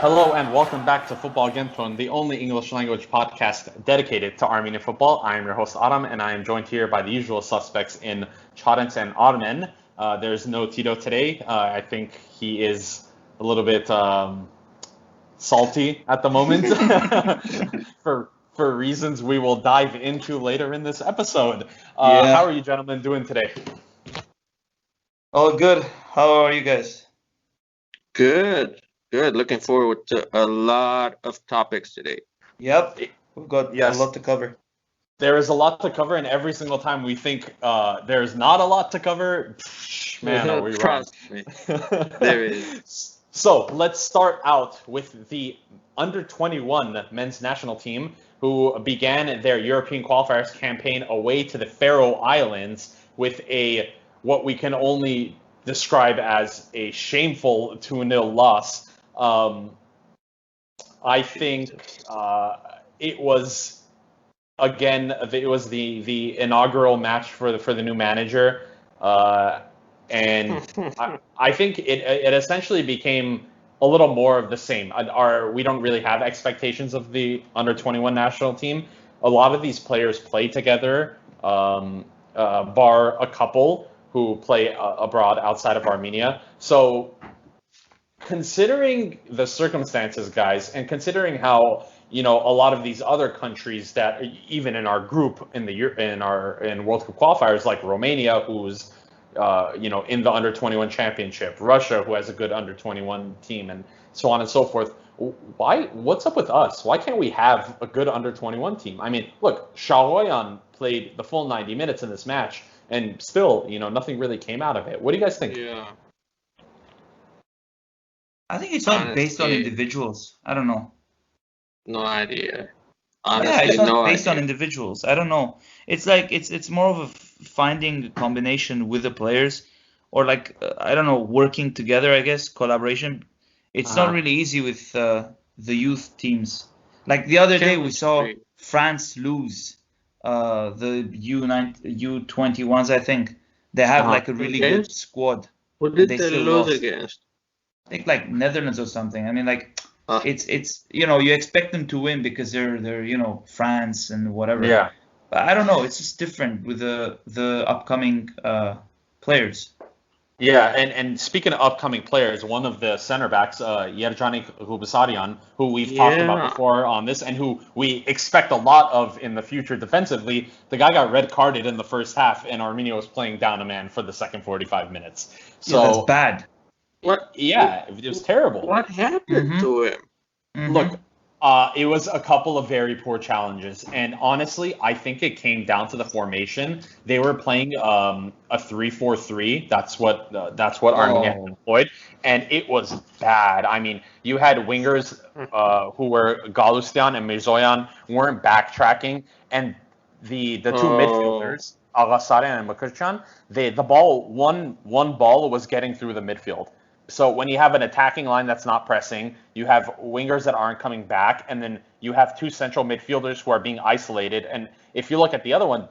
Hello and welcome back to Football Kentron, the only English language podcast dedicated to Armenian football. I am your host Aram, and I am joined here by the usual suspects in Chadens and Armen. There's no Tito today. I think he is a little bit salty at the moment for reasons we will dive into later in this episode. How are you gentlemen doing today? All good. How are you guys? Good. Looking forward to a lot of topics today. Yep. We've got a lot to cover. There is a lot to cover, and every single time we think there's not a lot to cover, man, are we wrong. Trust me. There is. So let's start out with the under-21 men's national team, who began their European qualifiers campaign away to the Faroe Islands with what we can only describe as a shameful 2-0 loss. I think it was the inaugural match for the new manager, and I think it essentially became a little more of the same. We don't really have expectations of the under-21 national team. A lot of these players play together, bar a couple who play abroad outside of Armenia. So considering the circumstances, guys, and considering how a lot of these other countries that even in our group in World Cup qualifiers, like Romania, who's in the under-21 championship, Russia, who has a good under-21 team, and so on and so forth. What's up with us? Why can't we have a good under-21 team? I mean, look, Sharoyan played the full 90 minutes in this match, and still, nothing really came out of it. What do you guys think? Yeah. I think it's not based on individuals. I don't know. No idea. Honestly, it's not based on individuals. I don't know. It's like it's more of a finding a combination with the players, or like I don't know, working together. I guess collaboration. It's not really easy with the youth teams. Like the other day, we saw France lose the U21s. I think they have like a really good squad. Who did they lose against? I think like Netherlands or something. I mean, like it's you expect them to win because they're France and whatever. Yeah. But I don't know. It's just different with the upcoming players. Yeah, and speaking of upcoming players, one of the center backs, Yerjani Hubasarian, who we've talked about before on this, and who we expect a lot of in the future defensively, the guy got red carded in the first half, and Armenia was playing down a man for the second 45 minutes. So that's bad. It was terrible. What happened to him? Mm-hmm. Look, it was a couple of very poor challenges, and honestly, I think it came down to the formation. They were playing a 3-4-3. That's what Armenia had employed, and it was bad. I mean, you had wingers who were Galustian and Mirzoyan weren't backtracking, and the two midfielders, Agasarian and Makirchan, the ball one ball was getting through the midfield. So when you have an attacking line that's not pressing, you have wingers that aren't coming back, and then you have two central midfielders who are being isolated. And if you look at the other one,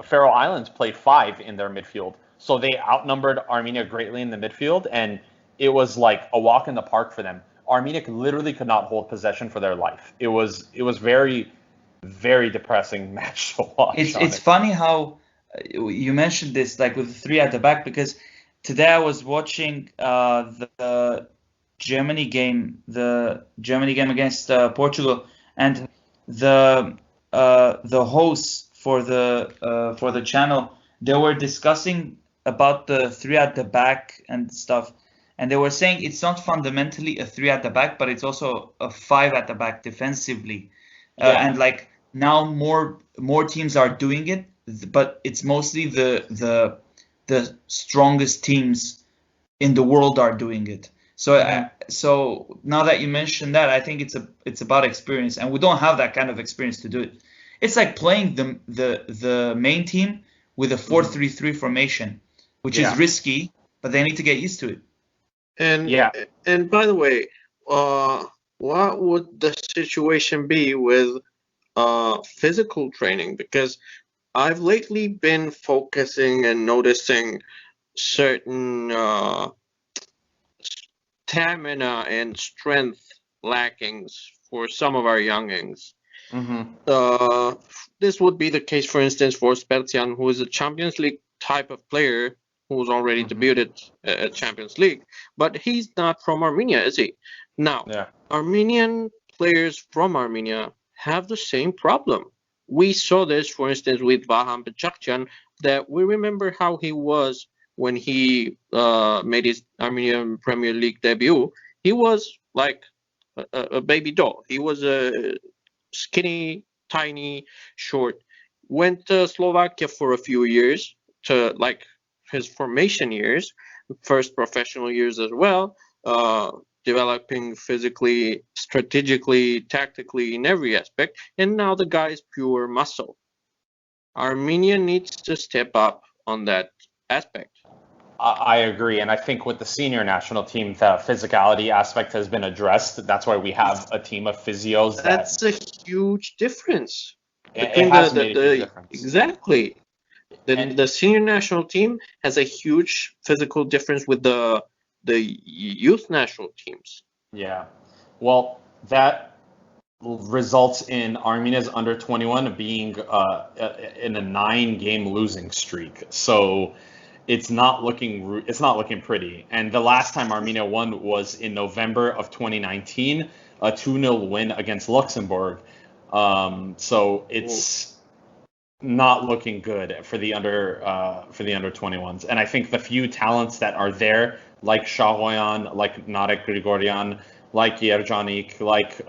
Faroe Islands played 5 in their midfield. So they outnumbered Armenia greatly in the midfield, and it was like a walk in the park for them. Armenia literally could not hold possession for their life. It was very, very depressing match to watch. It's funny how you mentioned this, like with the 3 at the back, because today I was watching the Germany game against Portugal, and the hosts for the channel, they were discussing about the 3 at the back and stuff, and they were saying it's not fundamentally a 3 at the back, but it's also a 5 at the back defensively, and like now more teams are doing it, but it's mostly the strongest teams in the world are doing it. So so now that you mentioned that, I think it's about experience, and we don't have that kind of experience to do it. It's like playing the main team with a 4-3-3 formation, which is risky, but they need to get used to it. And by the way, what would the situation be with physical training? Because I've lately been focusing and noticing certain stamina and strength lackings for some of our youngings. Mm-hmm. This would be the case, for instance, for Spertian, who is a Champions League type of player who's already debuted at Champions League, but he's not from Armenia, is he? Now, Yeah. Armenian players from Armenia have the same problem. We saw this, for instance, with Vahan Bechakyan, that we remember how he was when he made his Armenian Premier League debut. He was like a baby doll. He was a skinny, tiny, short. Went to Slovakia for a few years, to like his formation years, first professional years as well, developing physically, strategically, tactically in every aspect. And now the guy is pure muscle. Armenia needs to step up on that aspect. I agree, and I think with the senior national team, the physicality aspect has been addressed. That's why we have a team of physios. That's a huge difference It between has made a huge difference. Exactly. The senior national team has a huge physical difference with the youth national teams. Yeah. Well, that results in Armenia's under 21 being in a 9-game losing streak. So it's not looking pretty. And the last time Armenia won was in November of 2019, a 2-0 win against Luxembourg. So it's not looking good for the under 21s. And I think the few talents that are there, like Shahoyan, like Narek Grigoryan, like Yerjanik, like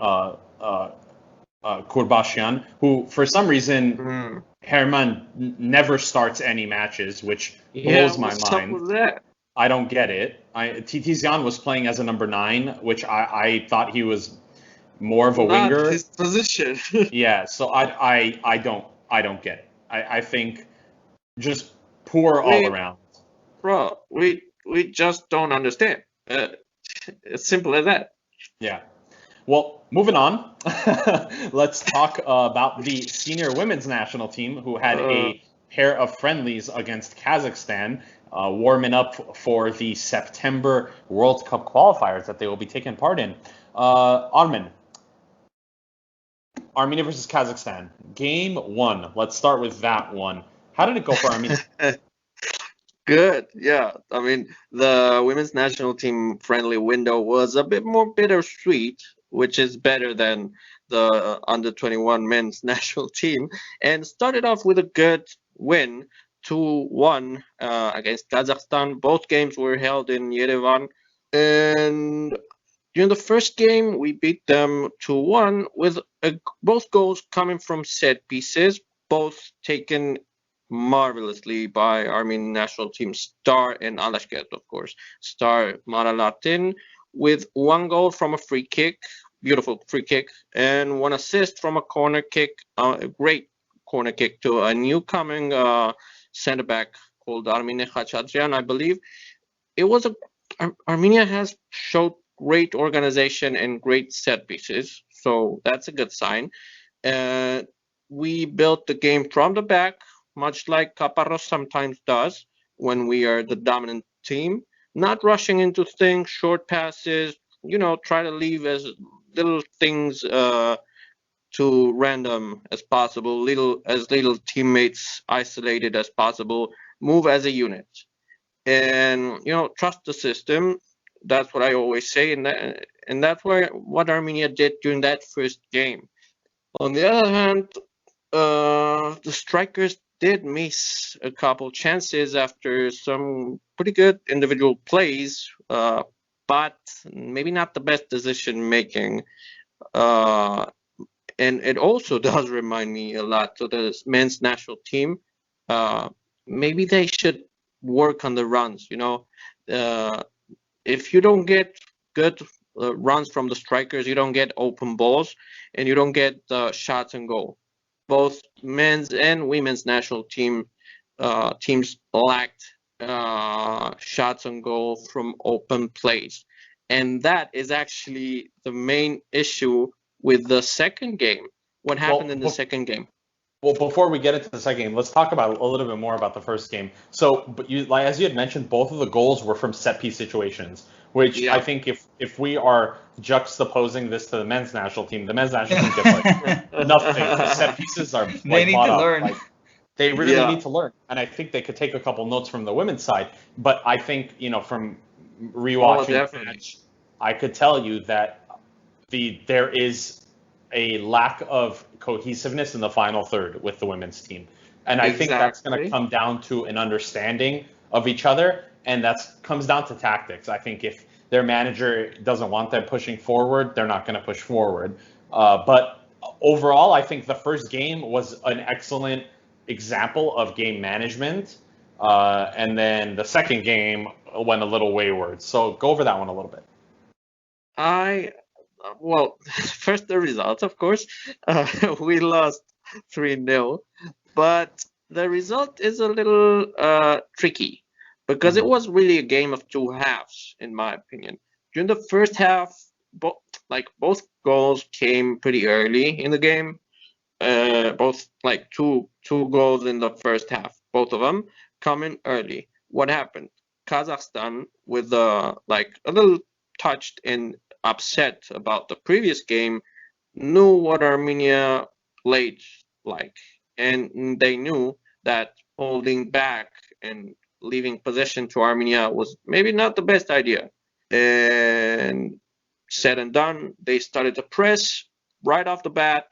Kurbashian, who for some reason Herman never starts any matches, which blows my what's mind. up with that? I don't get it. Tizian was playing as a number 9, which I thought he was more of a winger. Not his position. Yeah, so I don't get it. I think just poor all around. Bro, we just don't understand. It's simple as that. Yeah. Well, moving on, let's talk about the senior women's national team, who had a pair of friendlies against Kazakhstan, warming up for the September World Cup qualifiers that they will be taking part in. Armin, Armenia versus Kazakhstan, game 1. Let's start with that one. How did it go for Armenia? Good, yeah. I mean, the women's national team friendly window was a bit more bittersweet, which is better than the under 21 men's national team, and started off with a good win, 2-1 against Kazakhstan. Both games were held in Yerevan, and during the first game, we beat them 2-1 with both goals coming from set pieces, both taken marvelously by Armenian national team star and Alashket, of course. Star Mara Latin with 1 goal from a free kick, beautiful free kick, and 1 assist from a corner kick, a great corner kick to a newcoming center back called Armine Khachadrian, I believe. It was Armenia has showed great organization and great set pieces, so that's a good sign. We built the game from the back, much like Caparros sometimes does when we are the dominant team, not rushing into things, short passes, try to leave as little things to random as possible, little teammates isolated as possible, move as a unit, and trust the system. That's what I always say, and that's what Armenia did during that first game. On the other hand, the strikers did miss a couple chances after some pretty good individual plays, but maybe not the best decision making. And it also does remind me a lot of the men's national team. Maybe they should work on the runs. If you don't get good runs from the strikers, you don't get open balls, and you don't get shots and goal. Both men's and women's national teams lacked shots on goal from open plays, and that is actually the main issue with the second game. What happened in the second game? Well, before we get into the second game, let's talk about a little bit more about the first game. So, but you, like as you had mentioned, both of the goals were from set piece situations, which I Yeah. think if we are juxtaposing this to the men's national team, the men's national team gets like nothing. The set pieces are They like need bought to up. learn. Like they really Yeah. need to learn, and I think they could take a couple notes from the women's side. But I think from rewatching the definitely. match, I could tell you that there is a lack of cohesiveness in the final third with the women's team. And I think that's going to Exactly. come down to an understanding of each other, and that comes down to tactics. I think if their manager doesn't want them pushing forward, they're not going to push forward. But overall, I think the first game was an excellent example of game management. And then the second game went a little wayward. So go over that one a little bit. Well, first the results, of course. We lost 3-0, but the result is a little tricky because it was really a game of two halves, in my opinion. During the first half, both goals came pretty early in the game. Both like two goals in the first half, both of them coming early. What happened? Kazakhstan, with a little touched and upset about the previous game, knew what Armenia played like, and they knew that holding back and leaving possession to Armenia was maybe not the best idea. And said and done, they started to press right off the bat,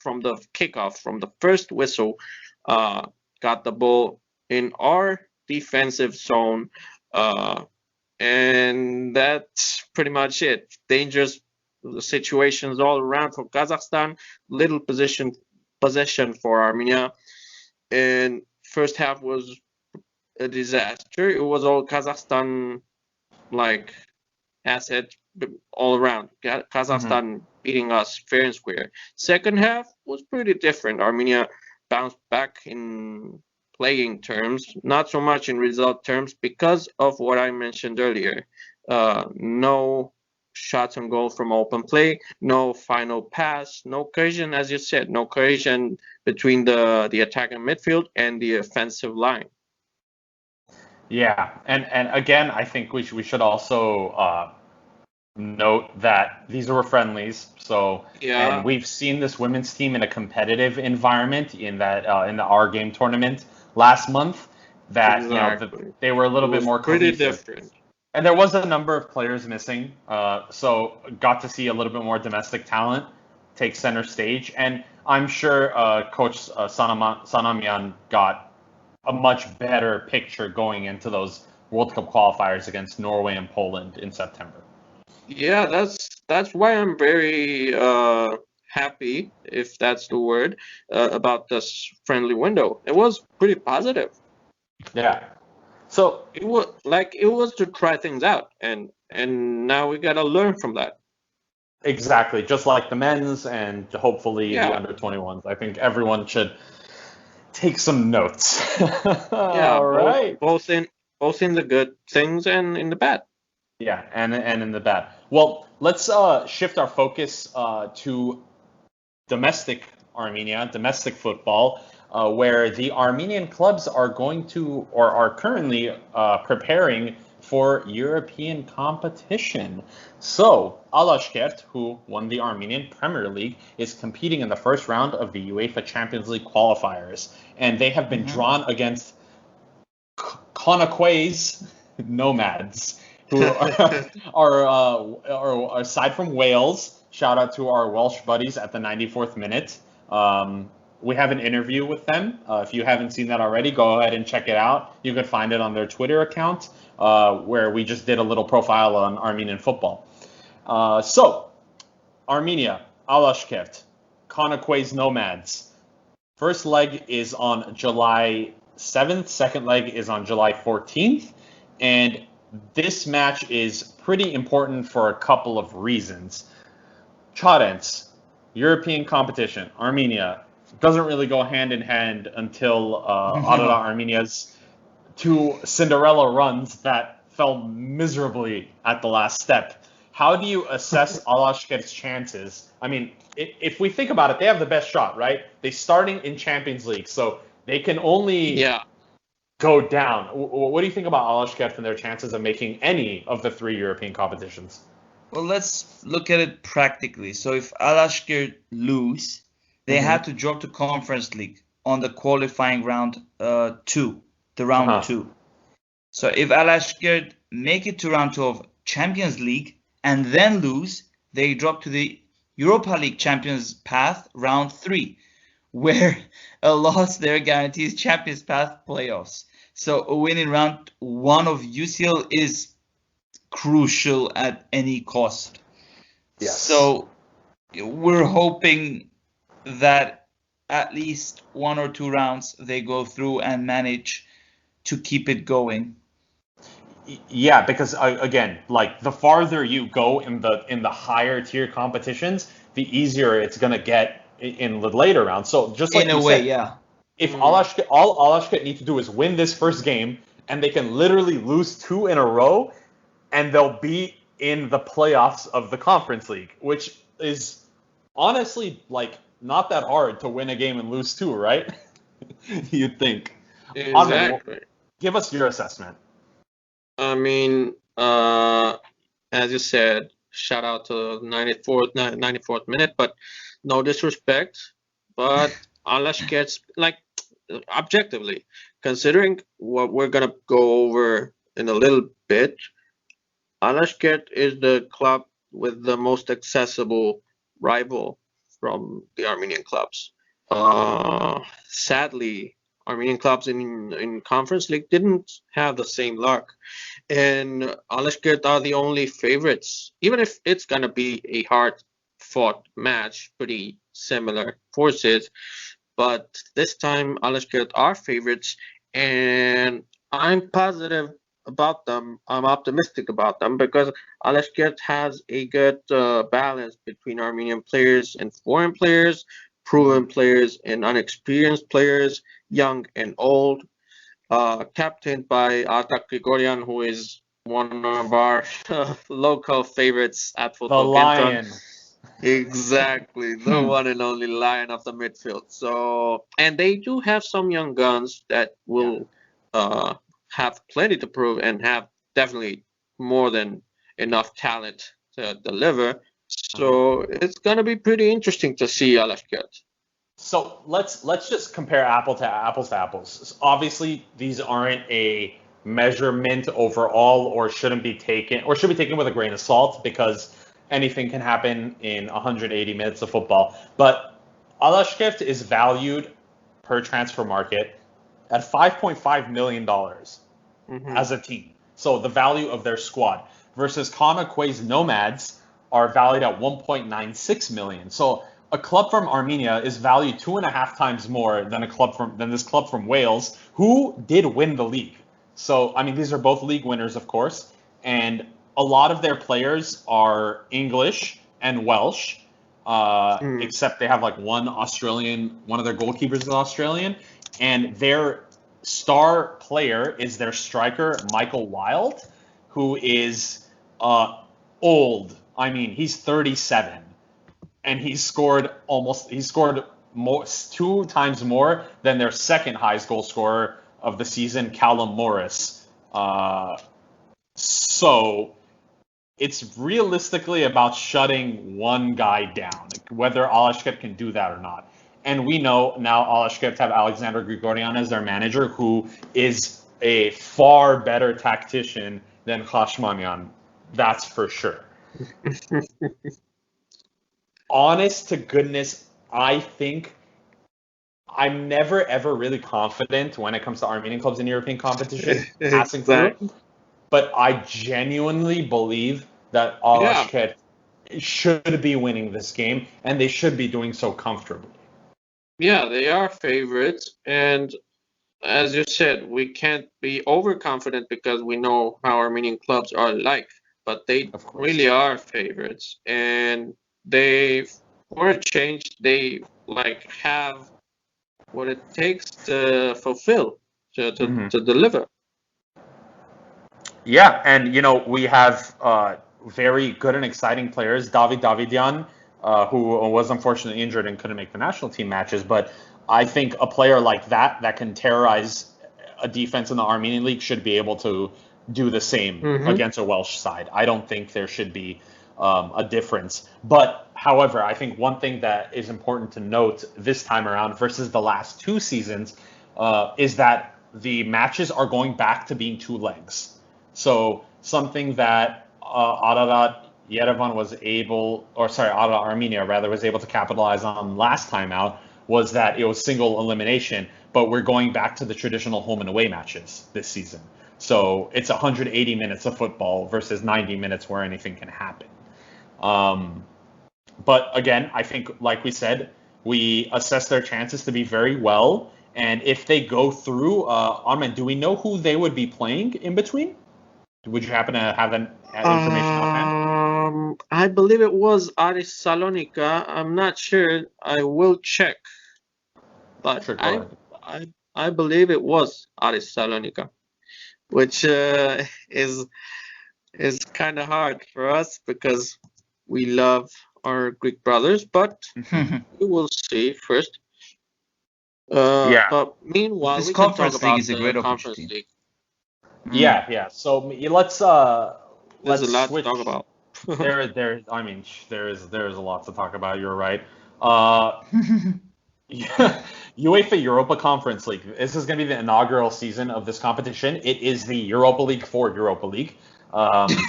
from the kickoff, from the first whistle, got the ball in our defensive zone, and that's pretty much it. Dangerous situations all around for Kazakhstan, little possession for Armenia, and first half was a disaster. It was all Kazakhstan asset all around. Kazakhstan beating us fair and square. Second half was pretty different. Armenia bounced back in playing terms, not so much in result terms, because of what I mentioned earlier. No shots on goal from open play, no final pass, no cohesion, as you said, no cohesion between the attacking midfield and the offensive line. Yeah, and again, I think we should also note that these were friendlies. So, Yeah. and we've seen this women's team in a competitive environment in that in the R game tournament last month. That Exactly. they were a little bit more pretty cohesive. different. And there was a number of players missing, so got to see a little bit more domestic talent take center stage. And I'm sure Coach Sanamyan got a much better picture going into those World Cup qualifiers against Norway and Poland in September. Yeah, that's why I'm very happy, if that's the word, about this friendly window. It was pretty positive. Yeah. So it was to try things out, and now we gotta learn from that. Exactly, just like the men's and hopefully the under 21s. I think everyone should take some notes. Yeah, all right. Both in the good things and in the bad. Yeah, and in the bad. Well, let's shift our focus to domestic Armenia, domestic football, where the Armenian clubs are going to or are currently preparing for European competition. So, Alashkert, who won the Armenian Premier League, is competing in the first round of the UEFA Champions League qualifiers, and they have been drawn against Konakwe's Nomads, who are aside from Wales. Shout out to our Welsh buddies at the 94th minute. We have an interview with them. If you haven't seen that already, go ahead and check it out. You can find it on their Twitter account, where we just did a little profile on Armenian football. So, Armenia, Alashkert, Konakwe's Nomads. First leg is on July 7th. Second leg is on July 14th. And this match is pretty important for a couple of reasons. Chadens, European competition, Armenia, doesn't really go hand in hand until Adana Armenia's two Cinderella runs that fell miserably at the last step how do you assess Alashkirt's chances? I mean, if we think about it, they have the best shot, right? They're starting in Champions League, so they can only go down. What do you think about Alashkirt and their chances of making any of the 3 European competitions? Well, let's look at it practically. So if Alashkert lose, they have to drop to Conference League on the qualifying round 2, the round 2. So if Alashkert make it to round 2 of Champions League and then lose, they drop to the Europa League Champions path round 3, where a loss there guarantees Champions path playoffs. So a win in round 1 of UCL is crucial at any cost. Yes. So we're hoping that at least 1 or 2 rounds they go through and manage to keep it going. Yeah, because again, like the farther you go in the higher tier competitions, the easier it's gonna get in the later rounds. So just like in a way, yeah. If Alashkert, all Alashkert need to do is win this first game, and they can literally lose 2 in a row, and they'll be in the playoffs of the Conference League, which is honestly like not that hard to win a game and lose 2, right? You'd think. Exactly. Give us your assessment. I mean, as you said, shout out to 94th minute, but no disrespect, but Alashkert, like, objectively, considering what we're gonna go over in a little bit, Alashkert is the club with the most accessible rival from the Armenian clubs. Sadly, Armenian clubs in Conference League didn't have the same luck, and Alashkert are the only favorites. Even if it's gonna be a hard-fought match, pretty similar forces, but this time Alashkert are favorites, and I'm positive about them. I'm optimistic about them because Alashkert has a good balance between Armenian players and foreign players, proven players and unexperienced players, young and old, captained by Artak Grigoryan, who is one of our local favorites at Football Kentron. Exactly, the one and only lion of the midfield. So, and they do have some young guns that will have plenty to prove and have definitely more than enough talent to deliver. So it's gonna be pretty interesting to see Alashkert. So let's just compare apples to apples. Obviously, these aren't a measurement overall, or should be taken with a grain of salt, because anything can happen in 180 minutes of football. But Alashkert is valued per transfer market at $5.5 million as a team. So the value of their squad versus Konakwe's Nomads are valued at 1.96 million. So a club from Armenia is valued 2.5 times more than this club from Wales, who did win the league. So I mean, these are both league winners, of course, and a lot of their players are English and Welsh, except they have like one of their goalkeepers is Australian, and their star player is their striker, Michael Wild, who is old. I mean, he's 37, and he scored 2 times more than their second highest goal scorer of the season, Callum Morris. So it's realistically about shutting one guy down, whether Alashkert can do that or not. And we know now Alashkert have Alexander Grigoryan as their manager, who is a far better tactician than Khashmanyan. That's for sure. Honest to goodness, I think I'm never ever really confident when it comes to Armenian clubs in European competition passing through. But I genuinely believe that Alashkert should be winning this game, and they should be doing so comfortably. Yeah, they are favorites, and as you said, we can't be overconfident because we know how Armenian clubs are like, but they really are favorites, and they, for a change, they like have what it takes to fulfill, to deliver. Yeah, and we have very good and exciting players. David Davidian, who was unfortunately injured and couldn't make the national team matches, but I think a player like that can terrorize a defense in the Armenian League should be able to do the same against a Welsh side. I don't think there should be a difference. But, however, I think one thing that is important to note this time around versus the last 2 seasons is that the matches are going back to being 2 legs. So something that Ararat Armenia was able to capitalize on last time out was that it was single elimination, but we're going back to the traditional home and away matches this season. So it's 180 minutes of football versus 90 minutes where anything can happen. But again, I think, like we said, we assess their chances to be very well. And if they go through, Armen, do we know who they would be playing in between? Would you happen to have that information offhand? I believe it was Aris Salonika. I'm not sure. I will check. But Sure, I believe it was Aris Salonika, which is kind of hard for us because we love our Greek brothers, but we will see first. But meanwhile, this we can talk conference about league is a great the conference opportunity. league. Yeah. So let's There's a lot switch. to talk about. There is a lot to talk about. You're right. UEFA Europa Conference League. This is going to be the inaugural season of this competition. It is the Europa League for Europa League,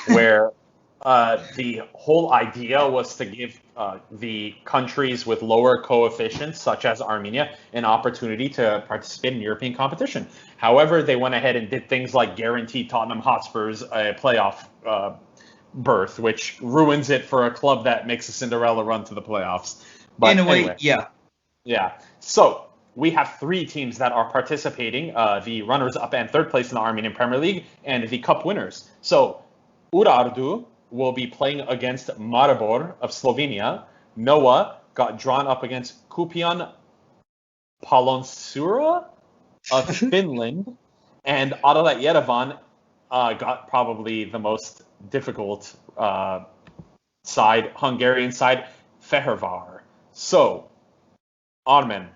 where the whole idea was to give the countries with lower coefficients, such as Armenia, an opportunity to participate in European competition. However, they went ahead and did things like guarantee Tottenham Hotspur's a playoff berth, which ruins it for a club that makes a Cinderella run to the playoffs. But in a way, anyway. yeah. Yeah. So we have 3 teams that are participating, the runners-up and 3rd place in the Armenian Premier League, and the cup winners. So Urartu will be playing against Maribor of Slovenia. Noah got drawn up against Kupion Palonsura of Finland. And Ararat Yerevan got probably the most difficult side, Hungarian side, Fehérvár. So, Armen,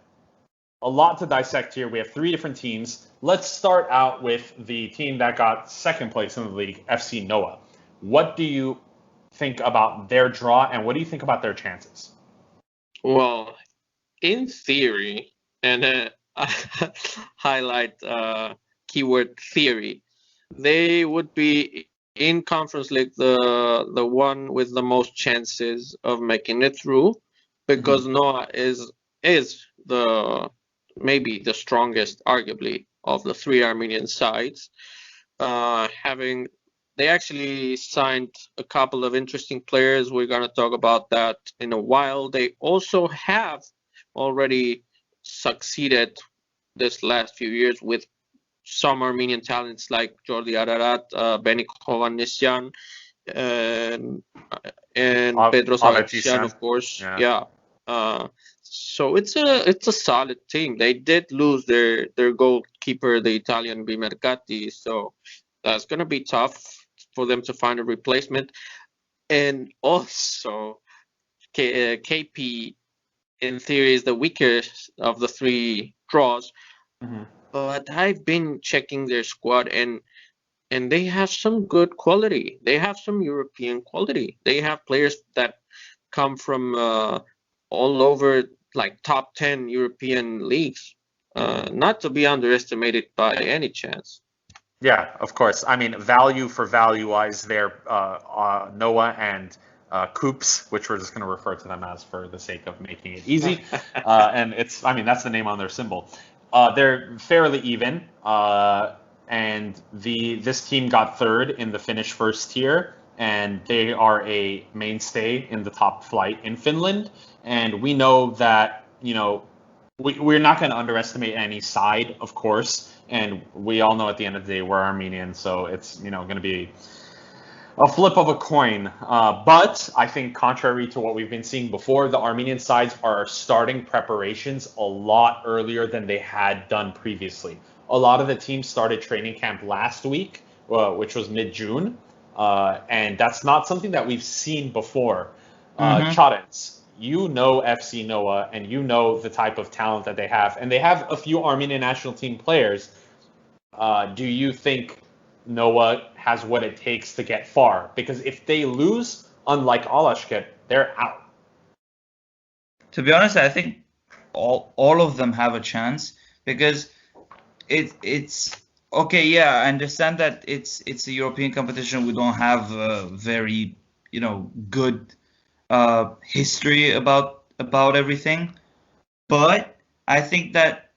a lot to dissect here. We have 3 different teams. Let's start out with the team that got 2nd place in the league, FC Noah. What do you think about their draw, and what do you think about their chances? Well, in theory, and highlight keyword theory, they would be in Conference League the one with the most chances of making it through, because Noah is maybe the strongest, arguably, of the 3 Armenian sides. They actually signed a couple of interesting players. We're going to talk about that in a while. They also have already succeeded this last few years with some Armenian talents like Jordi Ararat, Benik Hovannesyan, and Pedro Saletyan, of course. Yeah. So it's a solid team. They did lose their goalkeeper, the Italian Bimercati, so that's going to be tough for them to find a replacement. And also, KP, in theory, is the weakest of the 3 draws. But I've been checking their squad, and they have some good quality. They have some European quality. They have players that come from all over, like top 10 European leagues. Not to be underestimated by any chance. Yeah, of course. I mean, value for value-wise, they're Noah and Coops, which we're just going to refer to them as for the sake of making it easy. And that's the name on their symbol. They're fairly even, and this team got 3rd in the Finnish first tier, and they are a mainstay in the top flight in Finland. And we know that, we're not going to underestimate any side, of course. And we all know at the end of the day we're Armenian, so it's going to be a flip of a coin. But I think contrary to what we've been seeing before, the Armenian sides are starting preparations a lot earlier than they had done previously. A lot of the teams started training camp last week, which was mid-June. and that's not something that we've seen before. Mhm. Charents, you know FC Noah, and you know the type of talent that they have, and they have a few Armenian national team players. Do you think Noah has what it takes to get far? Because if they lose, unlike Alashkert, they're out. To be honest, I think all of them have a chance because it's okay. Yeah, I understand that it's a European competition. We don't have a very good history about everything, but I think that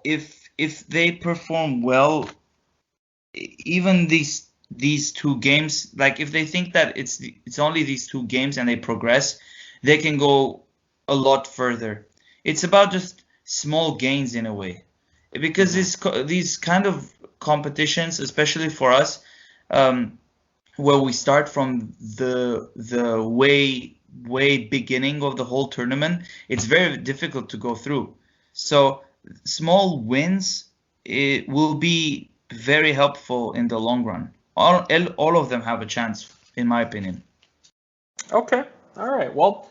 if they perform well, even these two games, like if they think that it's only these two games and they progress, they can go a lot further. It's about just small gains in a way, because these kind of competitions, especially for us, where we start from the way beginning of the whole tournament, it's very difficult to go through. So small wins, it will be very helpful in the long run. All of them have a chance, in my opinion. Okay. All right. Well,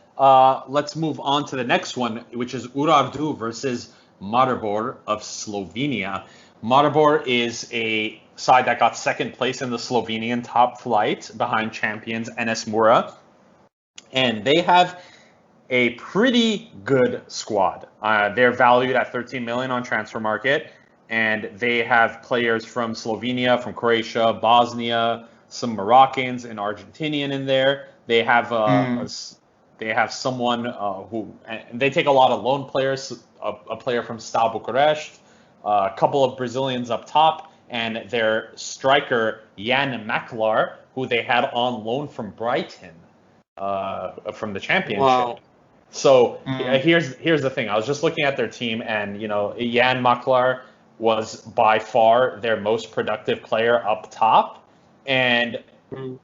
let's move on to the next one, which is Urartu versus Maribor of Slovenia. Maribor is a side that got second place in the Slovenian top flight behind champions NS Mura. And they have a pretty good squad. They're valued at 13 million on transfer market, and they have players from Slovenia, from Croatia, Bosnia, some Moroccans and Argentinian in there. They have someone who, and they take a lot of loan players, a player from Steaua Bucharest, a couple of Brazilians up top, and their striker Jan Maklar, who they had on loan from Brighton, from the championship. Wow. So here's the thing. I was just looking at their team, and Jan Maklar was by far their most productive player up top, and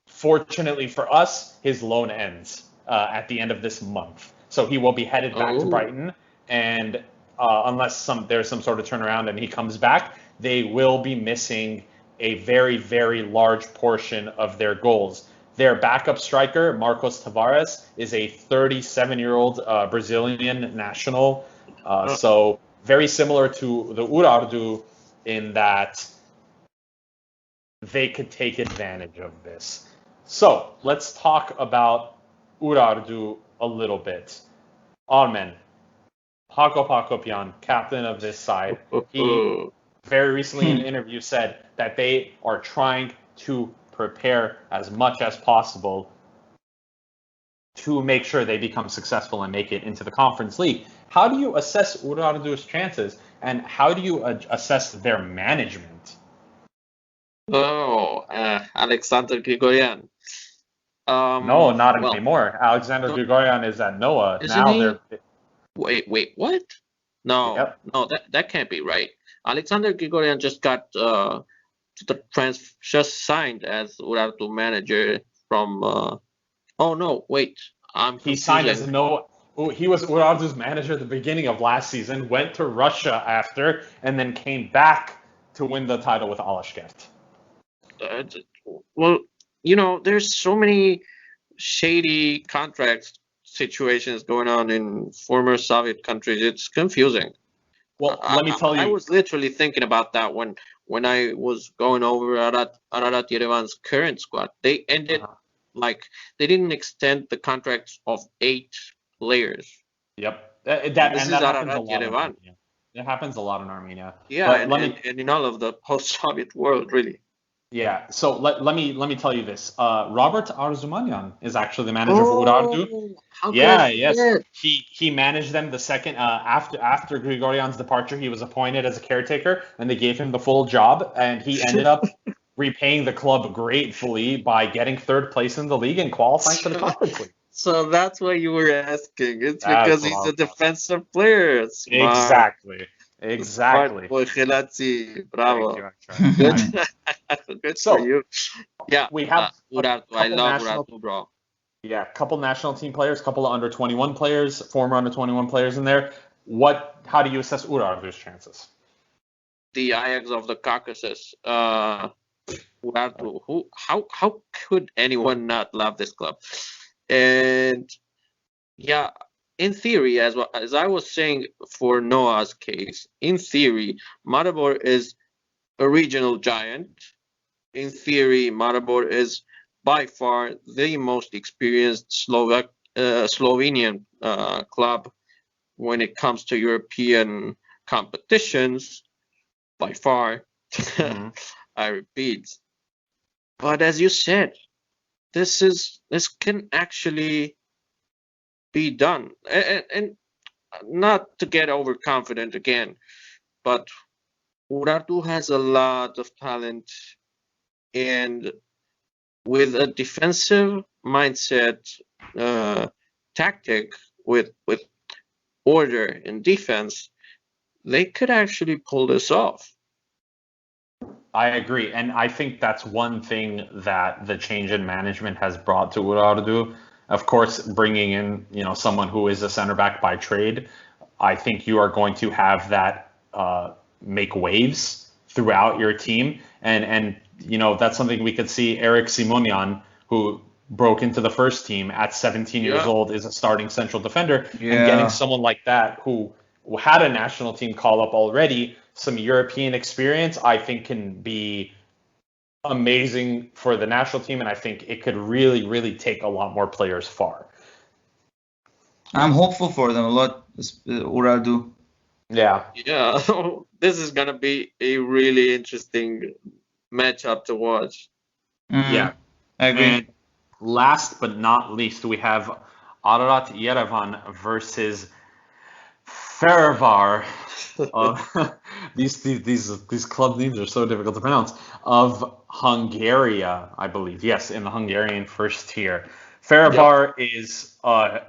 fortunately for us, his loan ends at the end of this month. So he will be headed back to Brighton, and unless there's some sort of turnaround and he comes back, they will be missing a very, very large portion of their goals. Their backup striker, Marcos Tavares, is a 37-year-old Brazilian national. So very similar to the Urartu in that they could take advantage of this. So let's talk about Urartu a little bit. Armen, Hakopyan, captain of this side, he very recently in an interview said that they are trying to prepare as much as possible to make sure they become successful and make it into the Conference League. How do you assess Urartu's chances, and how do you assess their management? Alexander Grigorian. No, not anymore. Alexander Grigorian is at Noah. Now they're. Wait, what? No, that can't be right. Alexander Grigorian just got just signed as Urartu manager from. Oh no, wait. He signed as Noah. He was Urartu's manager at the beginning of last season. Went to Russia after, and then came back to win the title with Alashkert. Well, there's so many shady contract situations going on in former Soviet countries. It's confusing. Well, let me tell you. I was literally thinking about that when I was going over Ararat Yerevan's current squad. They ended they didn't extend the contracts of 8 players. Yep. This is Ararat Yerevan. It happens a lot in Armenia. Yeah, and in all of the post-Soviet world, really. Yeah. So let me tell you this. Robert Arzumanyan is actually the manager for Urartu. Yes. He managed them the second after Grigorian's departure. He was appointed as a caretaker, and they gave him the full job, and he ended up repaying the club gratefully by getting 3rd place in the league and qualifying for the Conference League. So that's why you were asking. It's because he's a defensive player. Smart. Exactly. Bravo. Good So, for you. Yeah, we have Urartu. I love Urartu, bro. Yeah, a couple national team players, a couple of under 21 players, former under 21 players in there. How do you assess Urartu's chances? The Ajax of the Caucasus. Urartu, how could anyone not love this club? And yeah, in theory, as I was saying for Noah's case, in theory, Maribor is a regional giant. In theory, Maribor is by far the most experienced Slovenian club when it comes to European competitions, by far. Mm-hmm. I repeat. But as you said, this can actually be done. And not to get overconfident again, but Urartu has a lot of talent, and with a defensive mindset, tactic, with order and defense, they could actually pull this off. I agree, and I think that's one thing that the change in management has brought to Urartu. Of course, bringing in someone who is a center back by trade, I think you are going to have that make waves throughout your team, and that's something we could see. Eric Simonian, who broke into the first team at 17 years old, is a starting central defender, and getting someone like that who had a national team call up already, some European experience, I think can be amazing for the national team, and I think it could really, really take a lot more players far. I'm hopeful for them a lot, Urartu. Yeah, this is gonna be a really interesting matchup to watch. Yeah, I agree. And last but not least, we have Ararat Yerevan versus Ferivar. These club names are so difficult to pronounce. Of Hungary, I believe. Yes, in the Hungarian first tier. Ferivar is a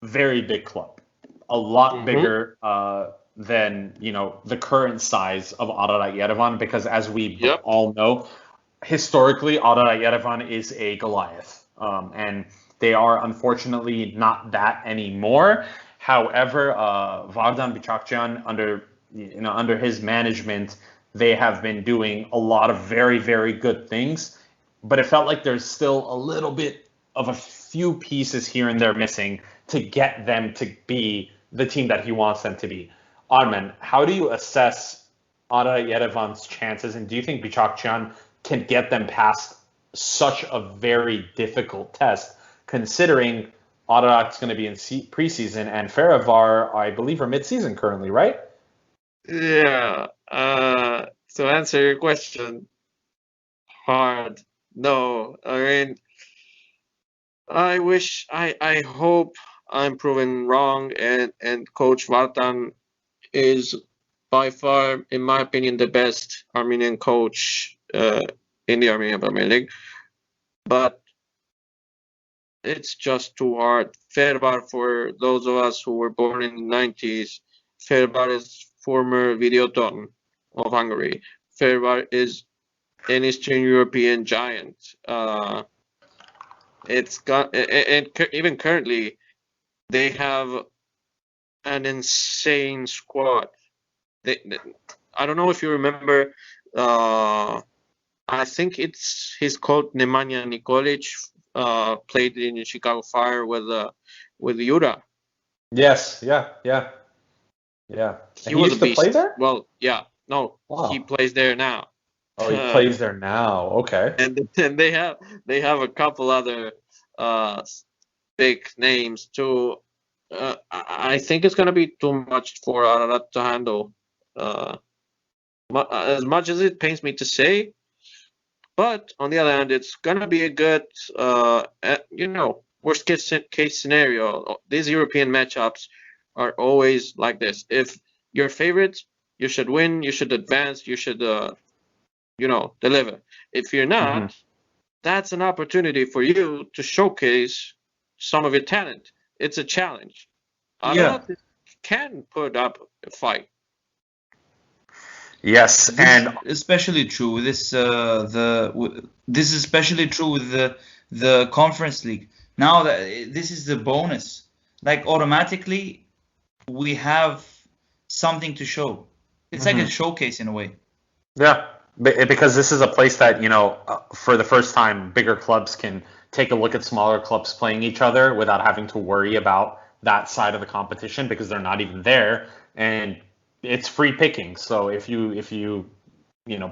very big club, a lot bigger than the current size of Ararat Yerevan, because as we all know, historically Ararat Yerevan is a Goliath, and they are unfortunately not that anymore. However, Vardan Bichakjian, under his management, they have been doing a lot of very, very good things. But it felt like there's still a little bit of a few pieces here and there missing to get them to be the team that he wants them to be. Armen, how do you assess Ararat Yerevan's chances, and do you think Bichakjian can get them past such a very difficult test, considering Ararat's going to be in preseason and Ferivar, I believe, are mid-season currently, right? Yeah. To answer your question, hard. No. I mean, I hope I'm proven wrong, and Coach Vartan is by far, in my opinion, the best Armenian coach in the Armenian Premier League. But it's just too hard. Ferivar, for those of us who were born in the 90s, Ferivar is former Videoton of Hungary. Ferivar is an Eastern European giant. It's got, and even currently, they have an insane squad. I don't know if you remember. I think he's called Nemanja Nikolic. Played in Chicago Fire with Jura. Yes, yeah. He was used to play there? Well, yeah, no, he plays there now. Oh, he plays there now. Okay. And they have a couple other big names too. I think it's gonna be too much for Ararat to handle. As much as it pains me to say, but on the other hand, it's gonna be a good, worst case scenario. These European matchups are always like this. If you're favorite, you should win, you should advance, you should, deliver. If you're not, that's an opportunity for you to showcase some of your talent. It's a challenge. Ararat can put up a fight. Yes, and especially true with this. This is especially true with the Conference League. Now that this is the bonus, like automatically we have something to show. It's like a showcase in a way. Yeah, because this is a place that, for the first time, bigger clubs can take a look at smaller clubs playing each other without having to worry about that side of the competition because they're not even there, and it's free picking. So if you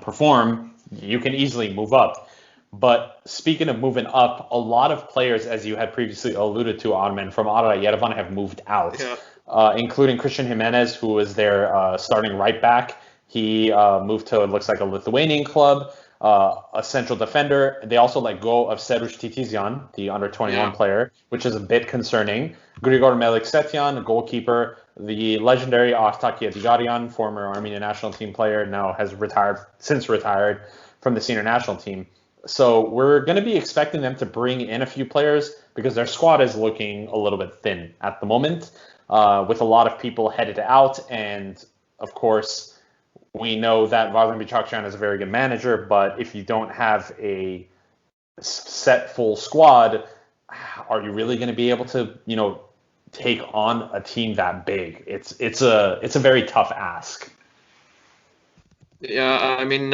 perform, you can easily move up. But speaking of moving up, a lot of players, as you had previously alluded to, Armen, from Ararat Yerevan have moved out, including Christian Jimenez, who was their starting right back. He moved to, it looks like, a Lithuanian club, a central defender. They also let go of Serush Titizyan, the under-21 player, which is a bit concerning. Grigor Meliksetyan, a goalkeeper. The legendary Artak Yedigarian, former Armenian National Team player, now has since retired from the senior national team. So we're going to be expecting them to bring in a few players because their squad is looking a little bit thin at the moment, with a lot of people headed out. And of course, we know that Vardan Bichakjian is a very good manager, but if you don't have a set full squad, are you really going to be able to, take on a team that big? It's a very tough ask. Yeah, I mean,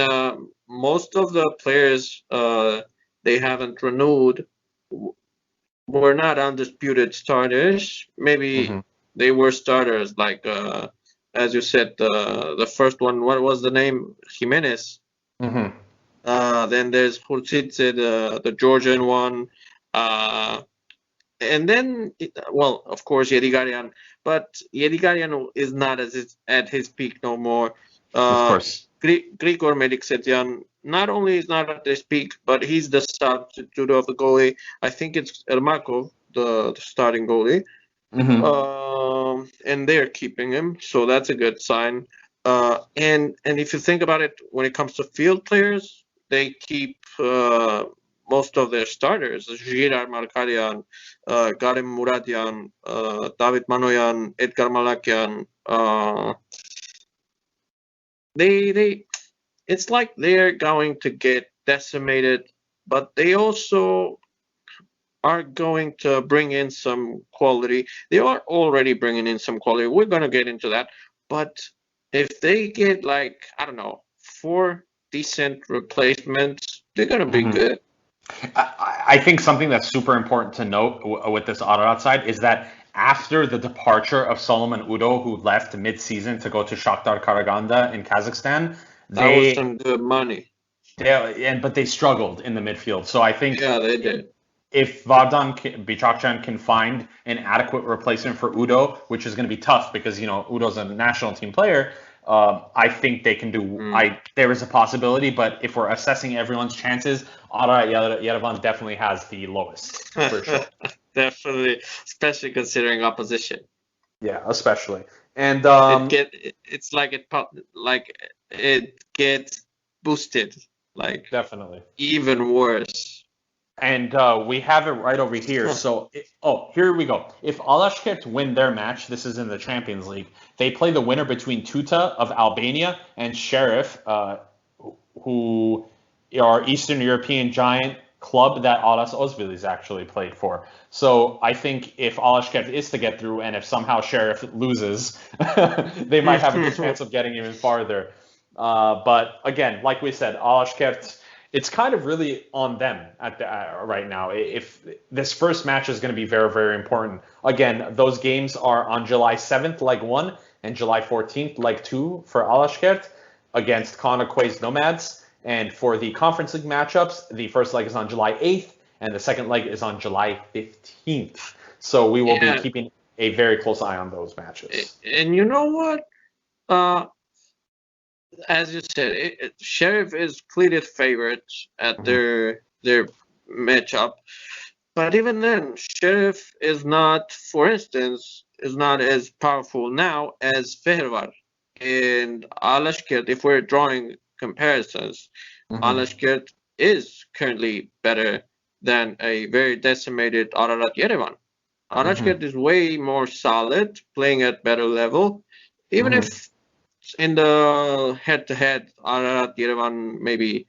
most of the players they haven't renewed were not undisputed starters. Maybe they were starters, like as you said, the first one. What was the name? Jimenez. Then there's Hurtidze, the Georgian one. And then, well, of course, Yedigarian. But Yedigarian is not at his peak no more. Of course. Grigor Meliksetyan not only is not at his peak, but he's the substitute of the goalie. I think it's Ermakov, the starting goalie. And they're keeping him, so that's a good sign. And if you think about it, when it comes to field players, they keep most of their starters: Girar Markarian, Garem Muradian, David Manoyan, Edgar Malakian. It's like they're going to get decimated, but they also are going to bring in some quality. They are already bringing in some quality. We're going to get into that. But if they get, like, I don't know, 4 decent replacements, they're going to be good. I think something that's super important to note with this Ararat side is that after the departure of Solomon Udo, who left mid-season to go to Shakhtar Karaganda in Kazakhstan, that was some good money. But they struggled in the midfield. So I think they did. If Vardan Bichakjian can find an adequate replacement for Udo, which is going to be tough because Udo's a national team player, I think they can do. There is a possibility, but if we're assessing everyone's chances, Ararat Yerevan definitely has the lowest for sure. Definitely, especially considering opposition. Yeah, especially, and it's like it gets boosted, like definitely even worse. And we have it right over here. So, here we go. If Alashkert win their match, this is in the Champions League, they play the winner between Tuta of Albania and Sheriff, who are Eastern European giant club that Aras Ozbilis actually played for. So I think if Alashkert is to get through, and if somehow Sheriff loses, they might have a good chance of getting even farther. But again, like we said, Alashkert, it's kind of really on them right now. If this first match is going to be very, very important. Again, those games are on July 7th, leg 1, and July 14th, leg 2 for Alashkert against Konakwe's Nomads. And for the Conference League matchups, the first leg is on July 8th, and the second leg is on July 15th. So we will be keeping a very close eye on those matches. And you know what? As you said, Sheriff is clearly favorite at their matchup, but even then, Sheriff is not, for instance, is not as powerful now as Fehervar and Alashkert. If we're drawing comparisons, Alashkert is currently better than a very decimated Ararat Yerevan. Alashkert is way more solid, playing at better level, even if in the head-to-head, Ararat Yerevan maybe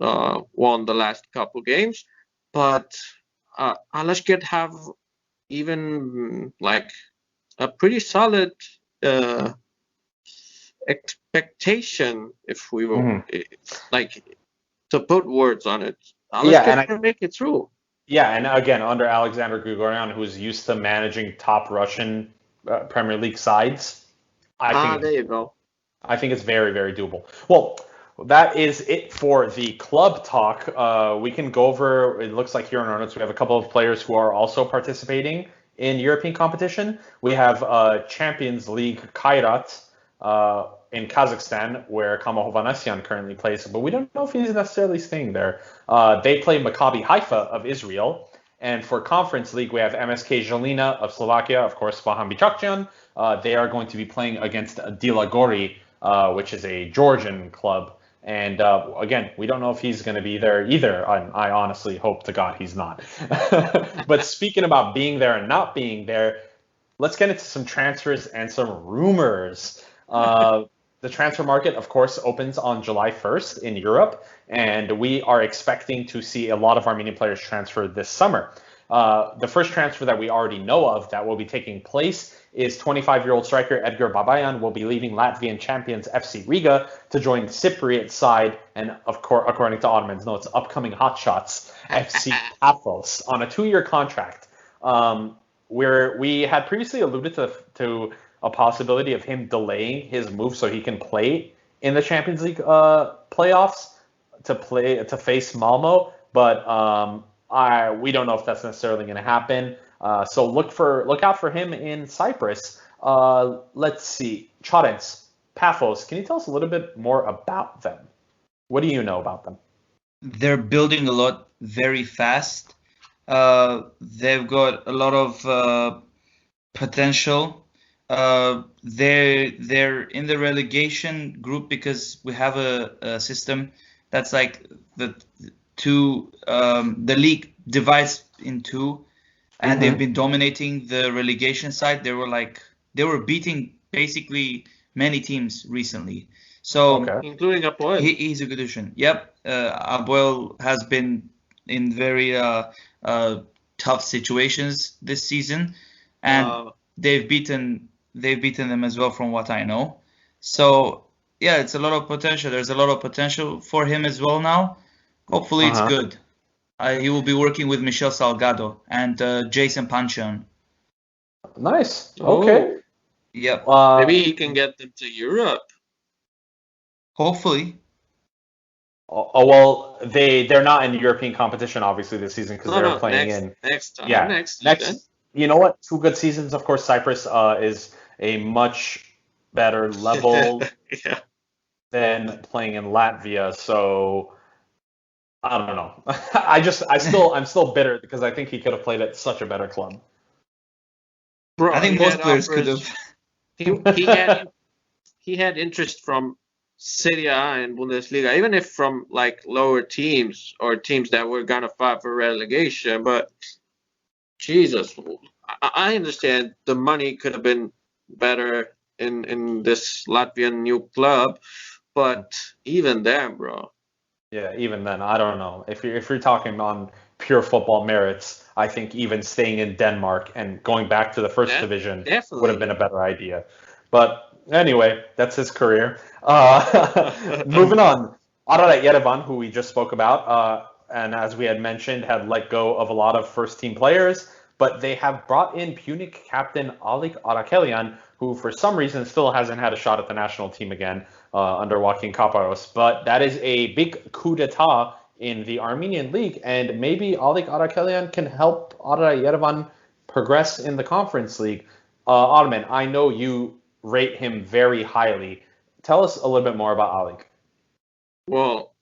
won the last couple games, but Alashkert have even like a pretty solid expectation, if we will, Mhm. like, to put words on it, Yeah, Alex and can make it through. yeah, and again, under Alexander Grigorian, who's used to managing top Russian Premier League sides, I think There you go. I think it's very, very doable. Well, that is it for the club talk. We can go over. It looks like here in our notes we have a couple of players who are also participating in European competition. We have Champions League Kairat in Kazakhstan, where Kamal Hovanesyan currently plays, but we don't know if he's necessarily staying there. They play Maccabi Haifa of Israel. And for Conference League, we have MSK Žilina of Slovakia, of course, Vahan Bichakjian. They are going to be playing against Dila Gori, which is a Georgian club. And again, we don't know if he's going to be there either. I honestly hope to God he's not. But speaking about being there and not being there, let's get into some transfers and some rumors. The transfer market, of course, opens on July 1st in Europe, and we are expecting to see a lot of Armenian players transfer this summer. The first transfer that we already know of that will be taking place is 25-year-old striker Edgar Babayan will be leaving Latvian champions FC Riga to join Cypriot side, and of course, according to Ottoman's notes, upcoming hotshots FC Paphos on a 2-year contract. Where we had previously alluded to a possibility of him delaying his move so he can play in the Champions League playoffs to face Malmo, but we don't know if that's necessarily going to happen. So look out for him in Cyprus. Let's see, Chorens, Paphos. Can you tell us a little bit more about them? What do you know about them? They're building a lot very fast. They've got a lot of potential. They're in the relegation group because we have a system that's like the league divides in two, and they've been dominating the relegation side. They were beating basically many teams recently. So including Apoel. He's a good addition. Yep, Apoel has been in very tough situations this season, and they've beaten them as well, from what I know. So yeah, it's a lot of potential. There's a lot of potential for him as well now. Hopefully it's good. He will be working with Michel Salgado and Jason Panchon. Nice. Okay. Yep. Maybe he can get them to Europe. Hopefully. Oh well, they're not in European competition obviously this season because they're playing next time. Yeah, next. You know what? 2 good seasons. Of course, Cyprus is a much better level than playing in Latvia. So I don't know. I'm still bitter because I think he could have played at such a better club. Bro, I think most players could have. He had interest from Serie A and Bundesliga, even if from like lower teams or teams that were gonna fight for relegation. But Jesus, I understand the money could have been better in this Latvian new club, but even then, bro. Yeah, even then, I don't know. If you're talking on pure football merits, I think even staying in Denmark and going back to the first division would have been a better idea. But anyway, that's his career. Moving on, Ararat Yerevan, who we just spoke about, and as we had mentioned, had let go of a lot of first-team players, but they have brought in Punic captain Alik Arakelian, who for some reason still hasn't had a shot at the national team again under Joaquin Kaparos. But that is a big coup d'etat in the Armenian League, and maybe Alik Arakelian can help Ararat Yerevan progress in the Conference League. Ottoman, I know you rate him very highly. Tell us a little bit more about Alik. Well,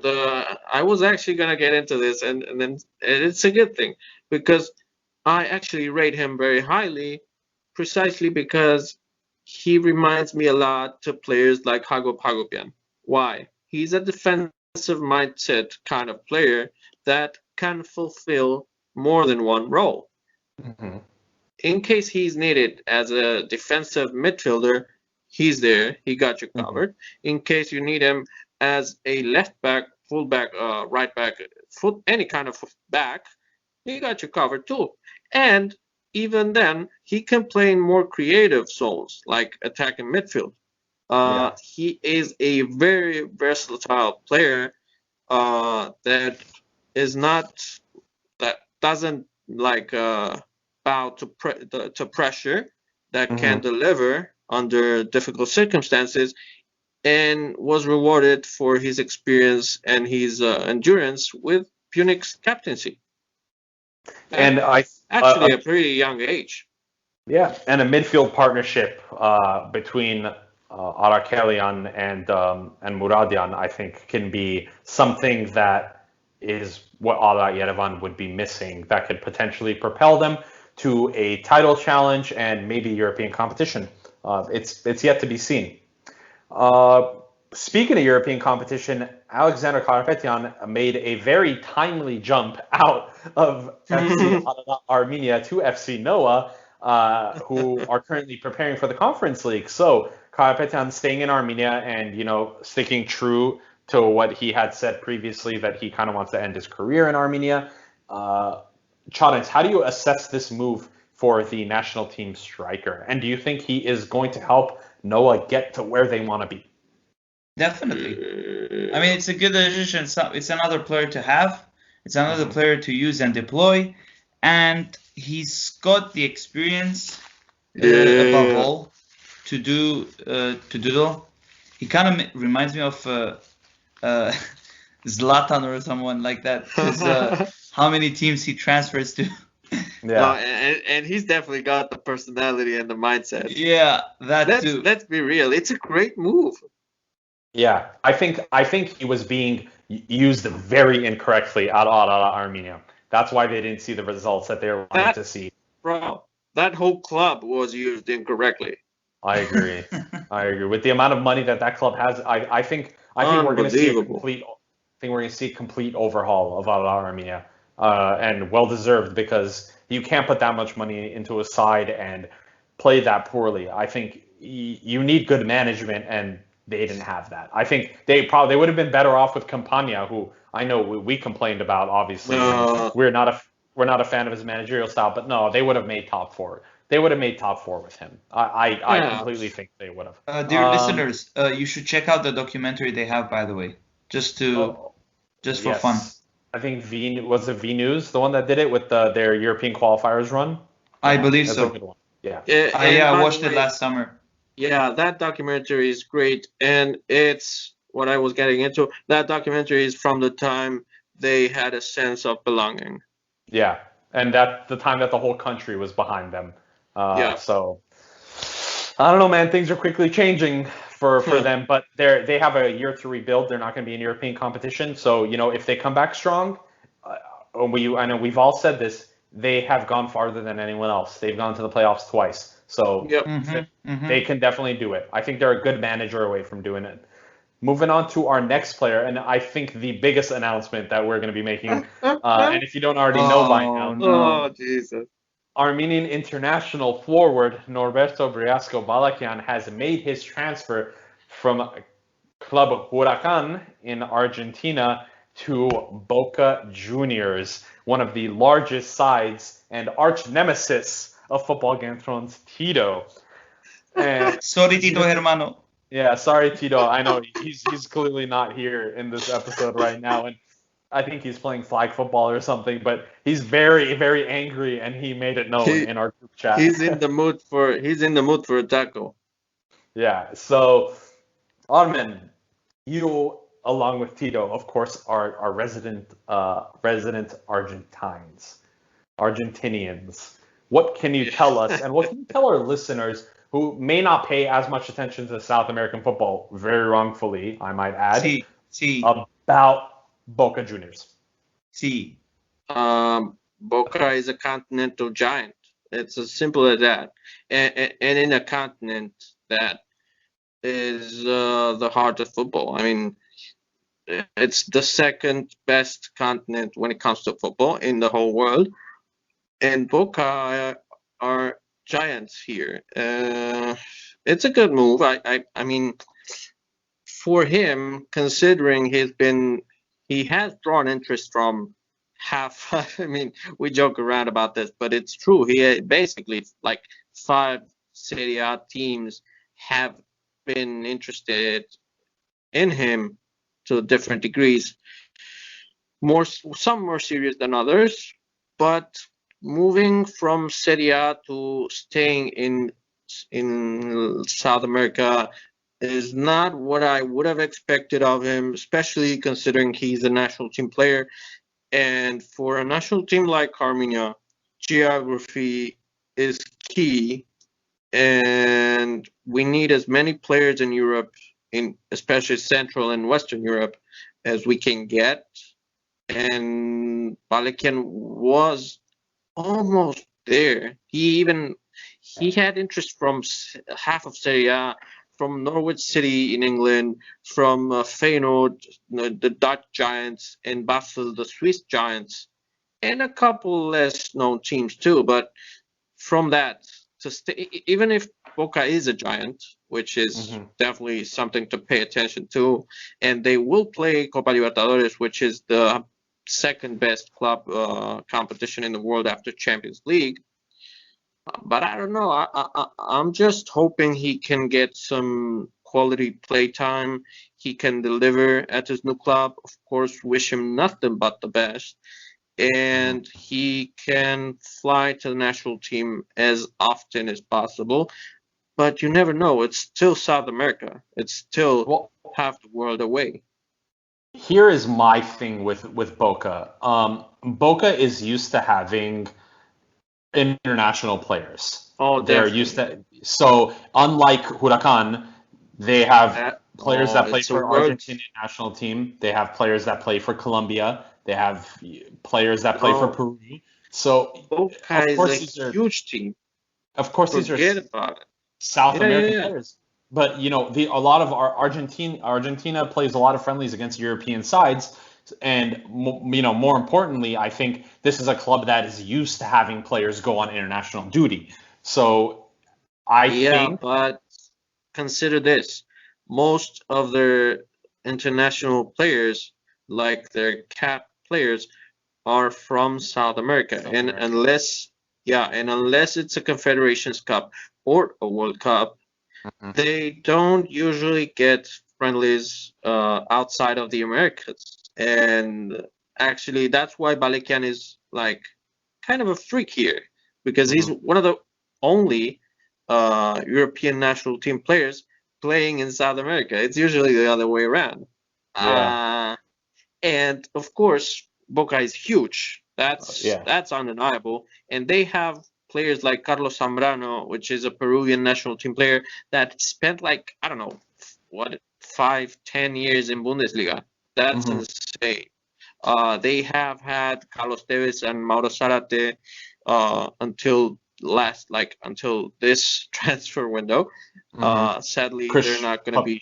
I was actually gonna get into this, and then it's a good thing because I actually rate him very highly, precisely because he reminds me a lot to players like Hagop Hagopian. Why? He's a defensive mindset kind of player that can fulfill more than one role. In case he's needed as a defensive midfielder, he's there. He got you covered. In case you need him as a left back, full back, right back, any kind of back, he got you covered too. And even then, he can play in more creative zones, like attacking midfield. He is a very versatile player that is not that doesn't like bow to pressure, that can deliver under difficult circumstances, and was rewarded for his experience and his endurance with Punic's captaincy. And Actually, a pretty young age. Yeah, and a midfield partnership between Arakelian and Muradian, I think, can be something that is what Ala Yerevan would be missing. That could potentially propel them to a title challenge and maybe European competition. It's yet to be seen. Speaking of European competition, Alexander Karapetyan made a very timely jump out of FC Armenia to FC Noah, who are currently preparing for the Conference League. So Karapetyan staying in Armenia and, sticking true to what he had said previously, that he kind of wants to end his career in Armenia. Chadens, how do you assess this move for the national team striker? And do you think he is going to help Noah get to where they want to be? Definitely. I mean, it's a good addition. It's another player to have. It's another player to use and deploy. And he's got the experience, above all, to do. He kind of reminds me of Zlatan or someone like that. Because how many teams he transfers to. Yeah, and he's definitely got the personality and the mindset. Yeah, too. Let's be real. It's a great move. Yeah, I think he was being used very incorrectly at Armenia. That's why they didn't see the results that they were wanting to see. Bro, that whole club was used incorrectly. I agree. With the amount of money that club has, I think we're going to see a complete overhaul of Armenia, and well deserved, because you can't put that much money into a side and play that poorly. I think you need good management, and they didn't have that. I think they would have been better off with Campagna, who I know we complained about. Obviously, we're not a fan of his managerial style, but no, they would have made top four. They would have made top four with him. I completely think they would have. Dear listeners, you should check out the documentary they have, by the way, just for fun. I think was it V News, the one that did it with their European qualifiers run? I believe That's so. a good one. Yeah. I watched it last summer. Yeah, that documentary is great, and it's what I was getting into. That documentary is from the time they had a sense of belonging. Yeah, and that's the time that the whole country was behind them. So I don't know, man. Things are quickly changing for them, but they have a year to rebuild. They're not going to be in European competition. So if they come back strong, I know we've all said this. They have gone farther than anyone else. They've gone to the playoffs twice. So they can definitely do it. I think they're a good manager away from doing it. Moving on to our next player, and I think the biggest announcement that we're going to be making, and if you don't already know by now, oh Jesus, Armenian international forward Norberto Briasco Balakian has made his transfer from Club Huracan in Argentina to Boca Juniors, one of the largest sides and arch nemesis of Football Kentron's Tito. And sorry, Tito hermano. Yeah, sorry, Tito. I know he's clearly not here in this episode right now, and I think he's playing flag football or something. But he's very, very angry, and he made it known in our group chat. He's in the mood for a taco. Yeah. So, Armen, you, along with Tito, of course, are resident Argentinians. What can you tell us, and what can you tell our listeners who may not pay as much attention to South American football, very wrongfully, I might add, about Boca Juniors? Boca is a continental giant. It's as simple as that. And in a continent that is the heart of football. I mean, it's the second best continent when it comes to football in the whole world. And Boca are giants here. It's a good move. I mean, for him, considering he has drawn interest from half. I mean, we joke around about this, but it's true. He basically, like, 5 Serie A teams have been interested in him to different degrees. Some more serious than others, but moving from Serie A to staying in South America is not what I would have expected of him, especially considering he's a national team player. And for a national team like Armenia, geography is key, and we need as many players in Europe, in especially Central and Western Europe, as we can get. And Balakian was almost there. He had interest from half of Serie A, from Norwich City in England, from Feyenoord, the Dutch giants, and Basel, the Swiss giants, and a couple less known teams too. But from that to stay, even if Boca is a giant, which is definitely something to pay attention to, and they will play Copa Libertadores, which is the second best club competition in the world after Champions League. But I don't know. I'm just hoping he can get some quality play time. He can deliver at his new club. Of course, wish him nothing but the best. And he can fly to the national team as often as possible. But you never know. It's still South America. It's still half the world away. Here is my thing with Boca. Boca is used to having international players. Oh, they're used to. So unlike Huracan, they have players that play for Argentinian national team. They have players that play for Colombia. They have players that play for Peru. So Boca is a huge team. Of course, these are South American players. But a lot of Argentina plays a lot of friendlies against European sides. And more importantly, I think this is a club that is used to having players go on international duty. So I think. But consider this: most of their international players, like their cap players, are from South America, and unless it's a Confederations Cup or a World Cup, they don't usually get friendlies outside of the Americas. And actually, that's why Balakian is like kind of a freak here, because he's one of the only European national team players playing in South America. It's usually the other way around. And of course, Boca is huge. That's undeniable. And they have players like Carlos Zambrano, which is a Peruvian national team player that spent 5-10 years in Bundesliga. That's insane. They have had Carlos Tevez and Mauro Zarate until this transfer window. Sadly, they're not going to be.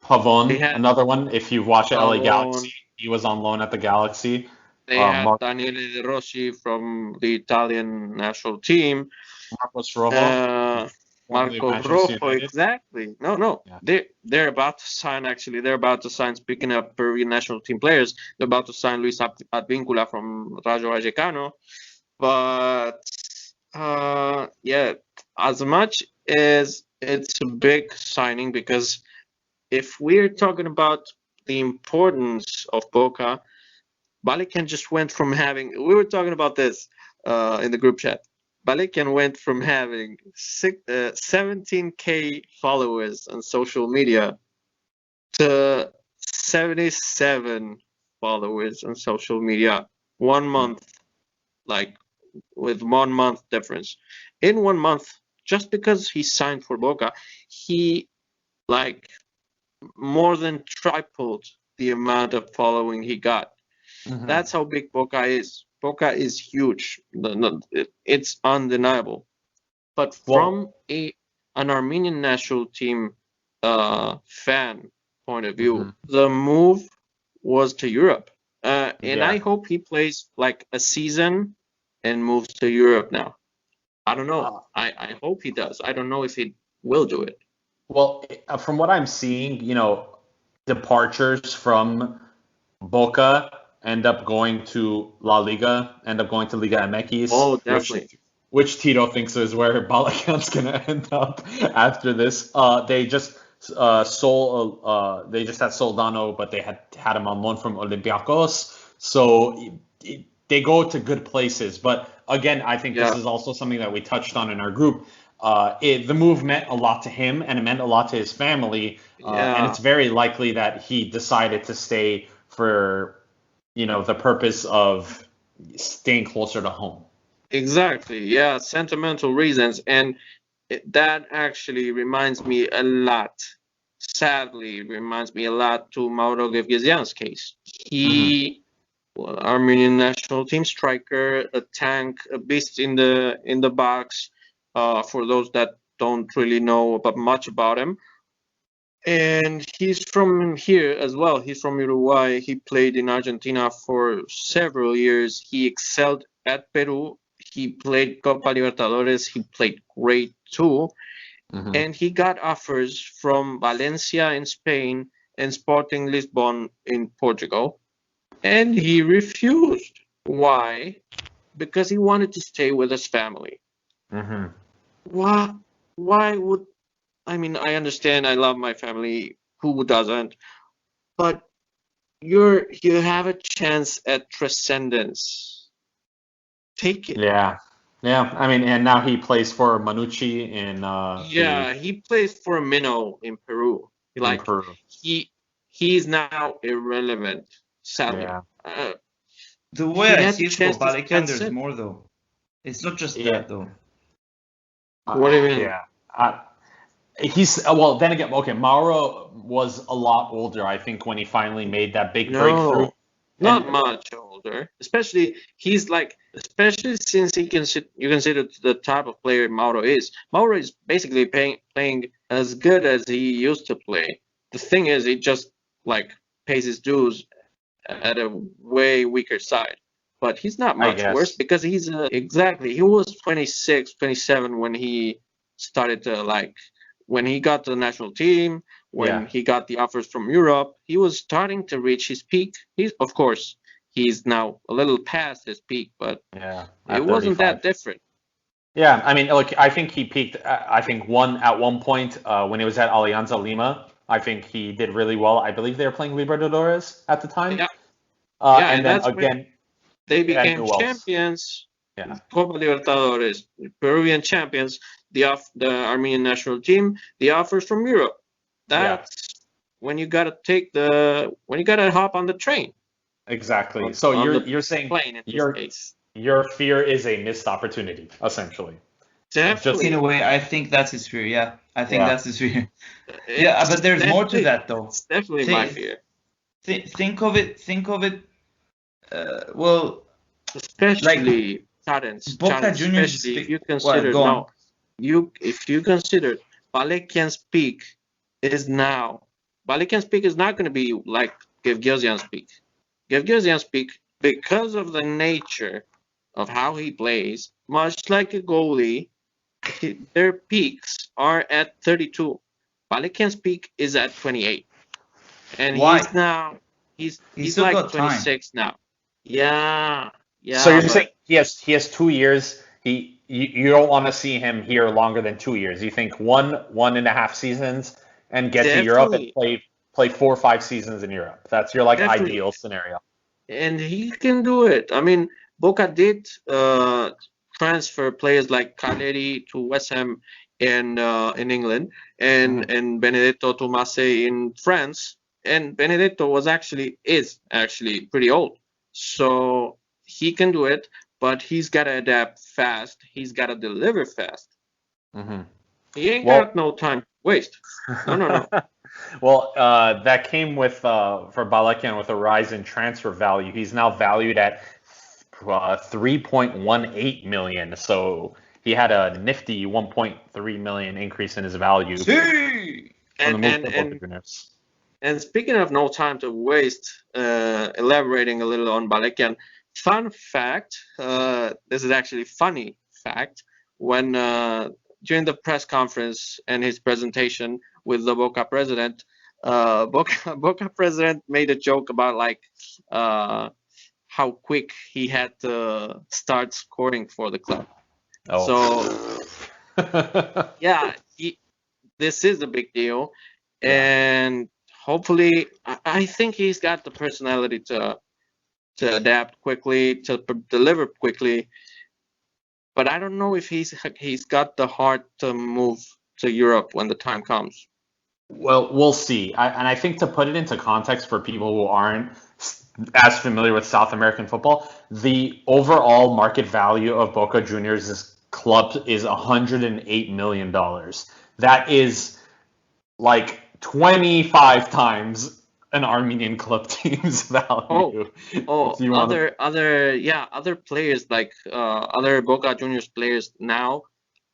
Pavon, another one. If you watch LA Galaxy, he was on loan at the Galaxy. They have Daniele De Rossi from the Italian national team. Marcos Rojo. Marco Rojo, exactly. No. Yeah. They're about to sign, actually. They're about to sign, speaking of Peruvian national team players, they're about to sign Luis Advíncula from Rayo Vallecano. But, as much as it's a big signing, because if we're talking about the importance of Boca, Balakian just went from having, we were talking about this in the group chat. Balakian went from having 17K followers on social media to 77 followers on social media 1 month, with 1 month difference. In 1 month, just because he signed for Boca, he more than tripled the amount of following he got. That's how big Boca is. Boca is huge. It's undeniable. But from an Armenian national team fan point of view, the move was to Europe. And I hope he plays a season and moves to Europe now. I don't know. I hope he does. I don't know if he will do it. Well, from what I'm seeing, departures from Boca end up going to La Liga, end up going to Liga MX. Oh, definitely. which Tito thinks is where Balakan's gonna end up after this. They just they just had Soldano, but they had him on loan from Olympiacos. So they go to good places. But again, I think this is also something that we touched on in our group. The move meant a lot to him, and it meant a lot to his family. And it's very likely that he decided to stay for, the purpose of staying closer to home. Exactly. Yeah, sentimental reasons. And that actually reminds me a lot. Sadly, reminds me a lot to Mauro Gevgezian's case. He, Armenian national team striker, a tank, a beast in the box. For those that don't really know much about him, and he's from here as well. He's from Uruguay. He played in Argentina for several years. He excelled at Peru. He played Copa Libertadores. He played great too. And he got offers from Valencia in Spain and Sporting Lisbon in Portugal. And he refused. Why? Because he wanted to stay with his family. Why would... I mean, I understand. I love my family. Who doesn't? But you have a chance at transcendence. Take it. Yeah. I mean, and now he plays for Manucci in. He plays for Minnow in Peru. In Peru. He's now irrelevant. Sadly. Yeah. The way I see it for Balakan, there's more though. It's not just that though. What do you mean? Yeah. Then again, okay, Mauro was a lot older, I think, when he finally made that big breakthrough. Not much older. Especially since you consider the type of player Mauro is. Mauro is basically playing as good as he used to play. The thing is, he just pays his dues at a way weaker side. But he's not much worse because he was 26, 27 when he started to when he got to the national team, when he got the offers from Europe, he was starting to reach his peak. He's now a little past his peak, but it wasn't that different. Yeah, I mean, look, I think he peaked. I think at one point when he was at Alianza Lima. I think he did really well. I believe they were playing Libertadores at the time. And then again, they became champions. Copa Libertadores, Peruvian champions. The Armenian national team, the offers from Europe. That's when you gotta hop on the train. Exactly. So you're saying your fear is a missed opportunity, essentially. Definitely. Just in a way, I think that's his fear. Yeah, I think that's his fear. But there's more to that though. It's definitely my fear. Think of it. Especially Challenge. Boca Juniors. Especially if you consider if you consider Balakan's peak is now. Balakan's peak is not going to be like Gevgezian's peak. Gevgezian's peak, because of the nature of how he plays, much like a goalie, their peaks are at 32. Balakan's peak is at 28. And he's like 26 now. Yeah. So you're saying he has 2 years. You don't want to see him here longer than 2 years. You think 1.5 seasons and get to Europe and play 4 or 5 seasons in Europe. That's your ideal scenario. And he can do it. I mean, Boca did transfer players like Caleri to West Ham in England and Benedetto to Marseille in France. And Benedetto is actually pretty old. So he can do it, but he's got to adapt fast. He's got to deliver fast. He ain't got no time to waste. No. Well, that came with for Balakan with a rise in transfer value. He's now valued at 3.18 million. So he had a nifty 1.3 million increase in his value. And speaking of no time to waste, elaborating a little on Balakan, fun fact, this is actually funny fact, when during the press conference and his presentation with the Boca president, Boca president made a joke about how quick he had to start scoring for the club. Oh. So yeah, this is a big deal, and hopefully, I think he's got the personality to adapt quickly, to deliver quickly. But I don't know if he's got the heart to move to Europe when the time comes. Well, we'll see. And I think to put it into context for people who aren't as familiar with South American football, the overall market value of Boca Juniors' club is $108 million. That is like 25 times an Armenian club team's value. Other players like other Boca Juniors players now.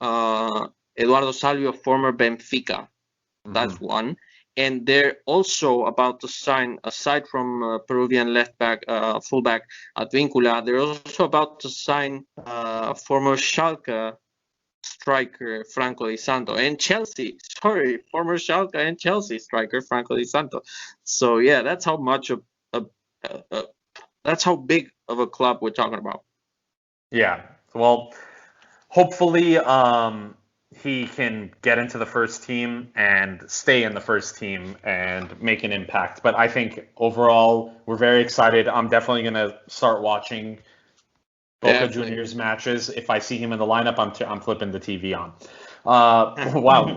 Eduardo Salvio, former Benfica, that's one, and they're also about to sign, aside from Peruvian left back, fullback Advíncula, they're also about to sign former Schalke striker Franco Di Santo, and former Schalke and Chelsea striker Franco Di Santo. So yeah, that's how much of that's how big of a club we're talking about. Yeah. Well, hopefully he can get into the first team and stay in the first team and make an impact. But I think overall we're very excited. I'm definitely going to start watching Boca Juniors matches. If I see him in the lineup, I'm flipping the TV on. Wow,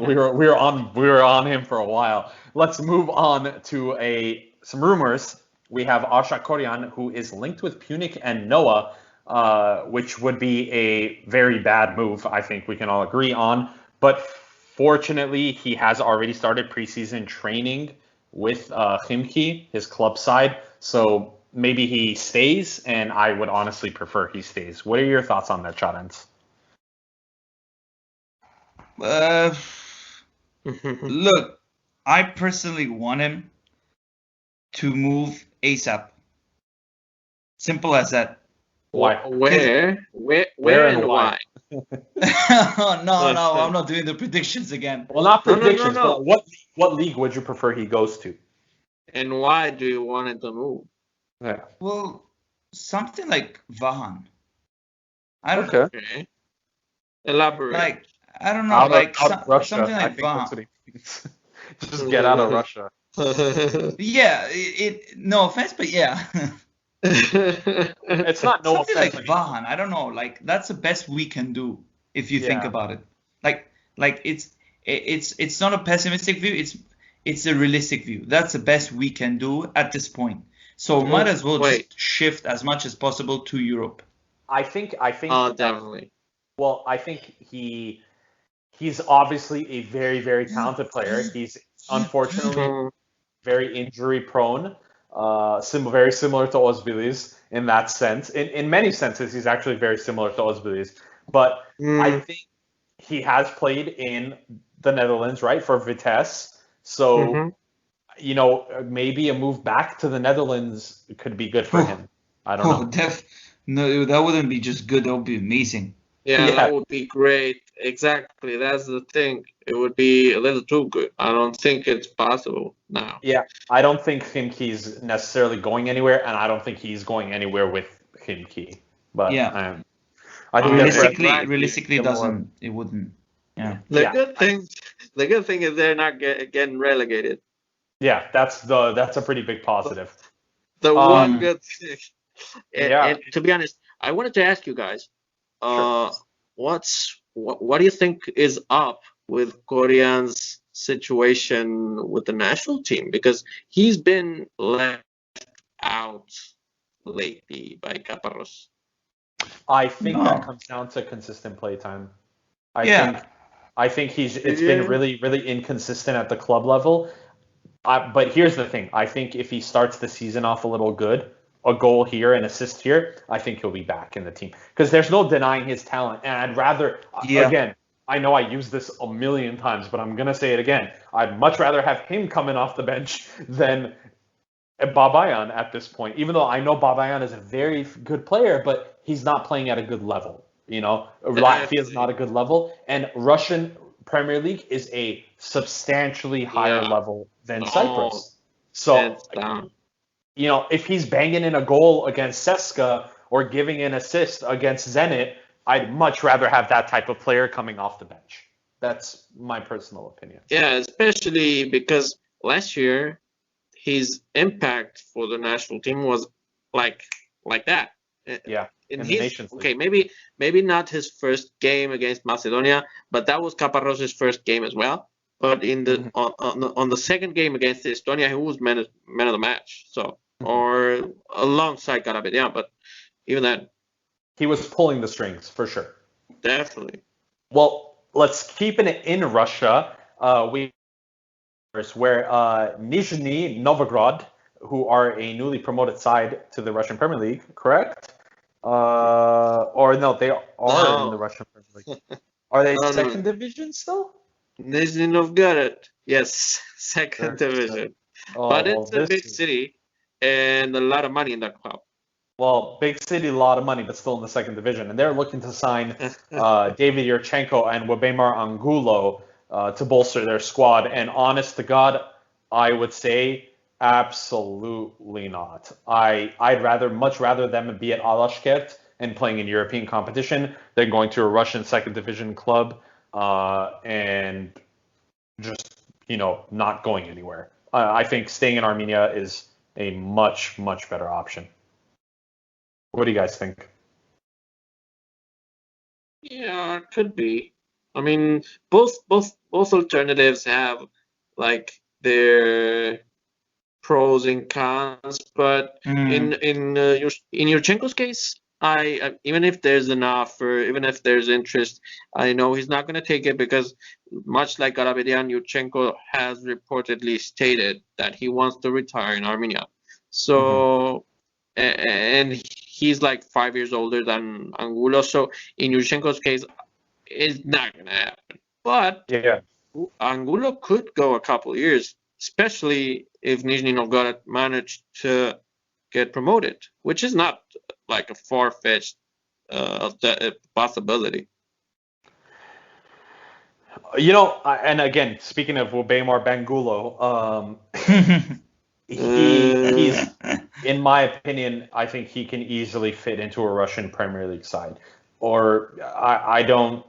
we were on him for a while. Let's move on to some rumors. We have Arshak Koryan, who is linked with Punic and Noah, which would be a very bad move, I think we can all agree on. But fortunately, he has already started preseason training with Khimki, his club side. So maybe he stays, and I would honestly prefer he stays. What are your thoughts on that, Chadens? Look, I personally want him to move ASAP. Simple as that. Why? Where and why? No, I'm not doing the predictions again. Well, not predictions, but what league would you prefer he goes to? And why do you want him to move? Yeah. Well, something like Vahan. I don't know. Okay. Elaborate. Like, I don't know, out like of Russia. something like I think that's Vahan. what he means. Just get out of Russia. Yeah, no offense, but yeah. It's not no something offense. like Vahan. I don't know. Like, that's the best we can do if you think about it. Like it's not a pessimistic view. It's a realistic view. That's the best we can do at this point. So might as well just shift as much as possible to Europe. I think. Definitely. Well, I think he's obviously a very, very talented player. He's unfortunately very injury prone. Very similar to Ozbilis in that sense. In many senses, he's actually very similar to Ozbilis. But I think he has played in the Netherlands, right, for Vitesse. So, maybe a move back to the Netherlands could be good for him. I don't know. No, that wouldn't be just good. That would be amazing. Yeah, that would be great. Exactly. That's the thing. It would be a little too good. I don't think it's possible now. Yeah, I don't think Khimki's necessarily going anywhere, and I don't think he's going anywhere with Khimki. But yeah, I think realistically, it wouldn't. Yeah. The good thing is they're not getting relegated. Yeah, that's a pretty big positive. The one good thing. And to be honest, I wanted to ask you guys, what do you think is up with Koryan's situation with the national team? Because he's been left out lately by Caparros. I think that comes down to consistent play time. I think it's been really, really inconsistent at the club level. But here's the thing. I think if he starts the season off a little good, a goal here, an assist here, I think he'll be back in the team. Because there's no denying his talent. And I'd rather, again, I know I use this a million times, but I'm going to say it again. I'd much rather have him coming off the bench than Babayan at this point. Even though I know Babayan is a very good player, but he's not playing at a good level. Latvia is not a good level. And Russian Premier League is a substantially higher level than Cyprus. So, if he's banging in a goal against CSKA or giving an assist against Zenit, I'd much rather have that type of player coming off the bench. That's my personal opinion. Yeah, especially because last year his impact for the national team was like that. Yeah, In the his Nations League. okay, maybe not his first game against Macedonia, but that was Caparros's first game as well. But in the on the second game against Estonia, he was man of the match. So or alongside Garabedian, but even then, He was pulling the strings for sure. definitely. Well, let's keep it in Russia. Where Nizhny Novgorod, who are a newly promoted side to the Russian Premier League, correct? Or no, they are in the Russian Premier League. Are they No. second division still? Nizhny Novgorod, yes, second division. Oh, But well, it's a big city and a lot of money in that club. Well, big city, a lot of money, but still in the second division. And they're looking to sign David Yurchenko and Webemar Angulo to bolster their squad. And honest to God, I would say absolutely not. I'd much rather them be at Alashkert and playing in European competition than going to a Russian second division club and just, not going anywhere. I think staying in Armenia is a much, much better option. What do you guys think? Yeah, it could be. I mean, both alternatives have like their pros and cons, but in Yurchenko's case, I even if there's an offer, even if there's interest, I know he's not going to take it because much like Garabedian, Yurchenko has reportedly stated that he wants to retire in Armenia. So and he's like 5 years older than Angulo, so in Yurchenko's case, it's not going to happen. But Yeah. Angulo could go a couple years, especially if Nizhny Novgorod managed to get promoted, which is not like a far-fetched possibility. And again, speaking of Webemar Bangulo, he's, in my opinion, I think he can easily fit into a Russian Premier League side. Or I don't,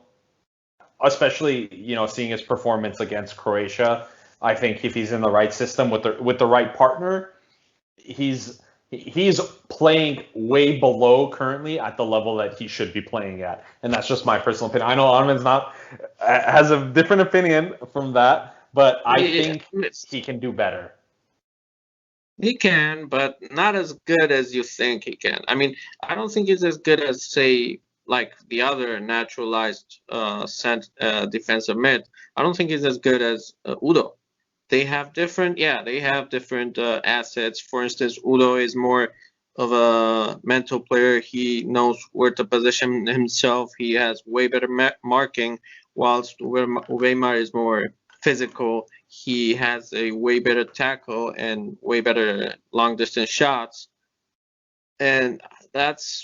especially, seeing his performance against Croatia, I think if he's in the right system with the right partner, he's playing way below currently at the level that he should be playing at, and that's just my personal opinion. I know Armin's has a different opinion from that, but I think he can do better. He can, but not as good as you think he can. I mean, I don't think he's as good as, say, like the other naturalized defensive mid. I don't think he's as good as Udo. They have different assets. For instance, Udo is more of a mental player. He knows where to position himself. He has way better marking, whilst Weimar is more physical. He has a way better tackle and way better long distance shots. And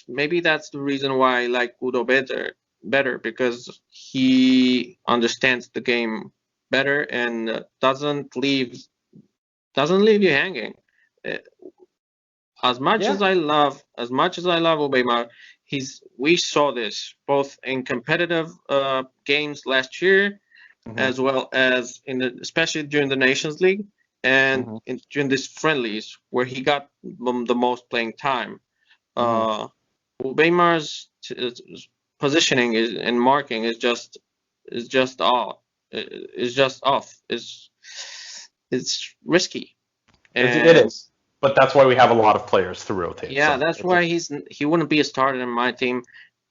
maybe that's the reason why I like Udo better because he understands the game better and doesn't leave you hanging. As much as I love Weimar, we saw this both in competitive games last year, as well as especially during the Nations League and during these friendlies where he got the most playing time. Weimar's positioning and marking is just off. It's risky. It is. But that's why we have a lot of players to rotate. Yeah, so that's why he wouldn't be a starter in my team,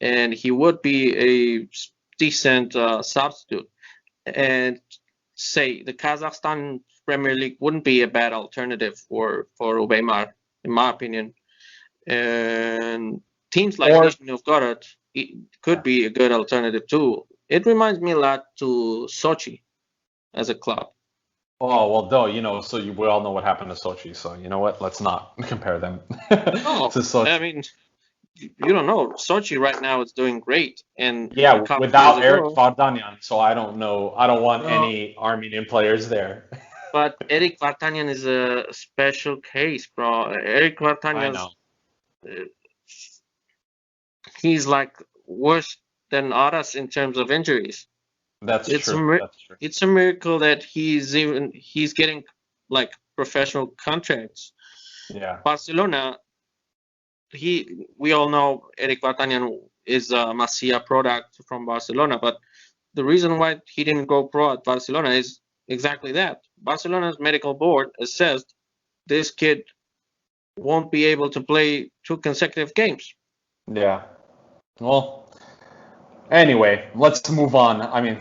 and he would be a decent substitute. And say the Kazakhstan Premier League wouldn't be a bad alternative for Weimar, in my opinion. And teams like Nizhny Novgorod could be a good alternative too. It reminds me a lot to Sochi as a club. Oh, well, though, so we all know what happened to Sochi. So, you know what? Let's not compare them to Sochi. I mean, you don't know. Sochi right now is doing great. And without Eric Vardanyan. So I don't know. I don't want any Armenian players there. But Eric Vardanyan is a special case, bro. Eric Vardanyan, he's like worst than others in terms of injuries. That's It's true. That's true. it's a miracle that he's getting like professional contracts. Yeah. Barcelona, we all know Eric Vartanian is a Masia product from Barcelona, but the reason why he didn't go pro at Barcelona is exactly that. Barcelona's medical board assessed this kid won't be able to play 2 consecutive games. Yeah. Well, anyway, let's move on. I mean,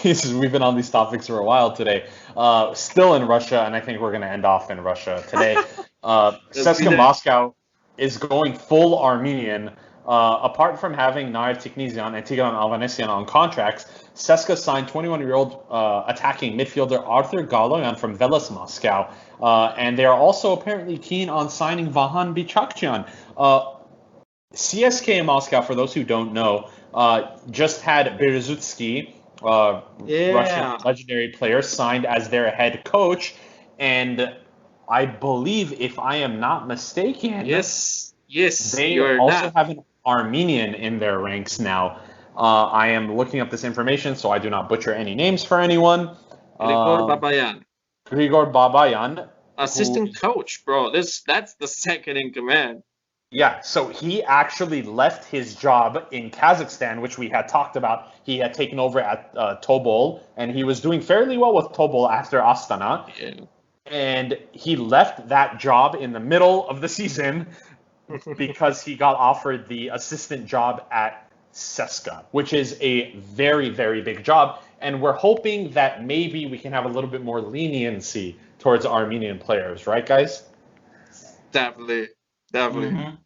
Jesus, we've been on these topics for a while today. Still in Russia, and I think we're going to end off in Russia today. CSKA Moscow is going full Armenian. Apart from having Nair Tiknezyan and Tigran Alvanesian on contracts, CSKA signed 21-year-old attacking midfielder Arthur Galoyan from Veles Moscow. And they are also apparently keen on signing Vahan Bichakchian. CSKA Moscow, for those who don't know, just had Berezutski, Russian legendary player, signed as their head coach. And I believe, if I am not mistaken, they also have an Armenian in their ranks now. I am looking up this information so I do not butcher any names for anyone. Grigor Babayan. Grigor Babayan. Assistant coach, bro. That's the second in command. Yeah, so he actually left his job in Kazakhstan, which we had talked about. He had taken over at Tobol, and he was doing fairly well with Tobol after Astana. Yeah. And he left that job in the middle of the season because he got offered the assistant job at CSKA, which is a very, very big job. And we're hoping that maybe we can have a little bit more leniency towards Armenian players, right, guys? Definitely. Mm-hmm.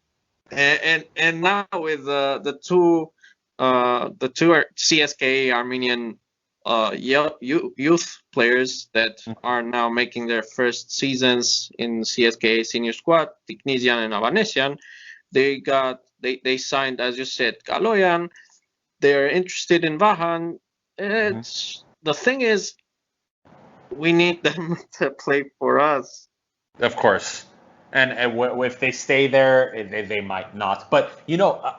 And now with the two CSKA Armenian youth players that are now making their first seasons in CSKA senior squad, Tiknezyan and Alvanesian, they signed, as you said, Galoyan. They're interested in Vahan. The thing is, we need them to play for us. Of course. And if they stay there, they might not. But,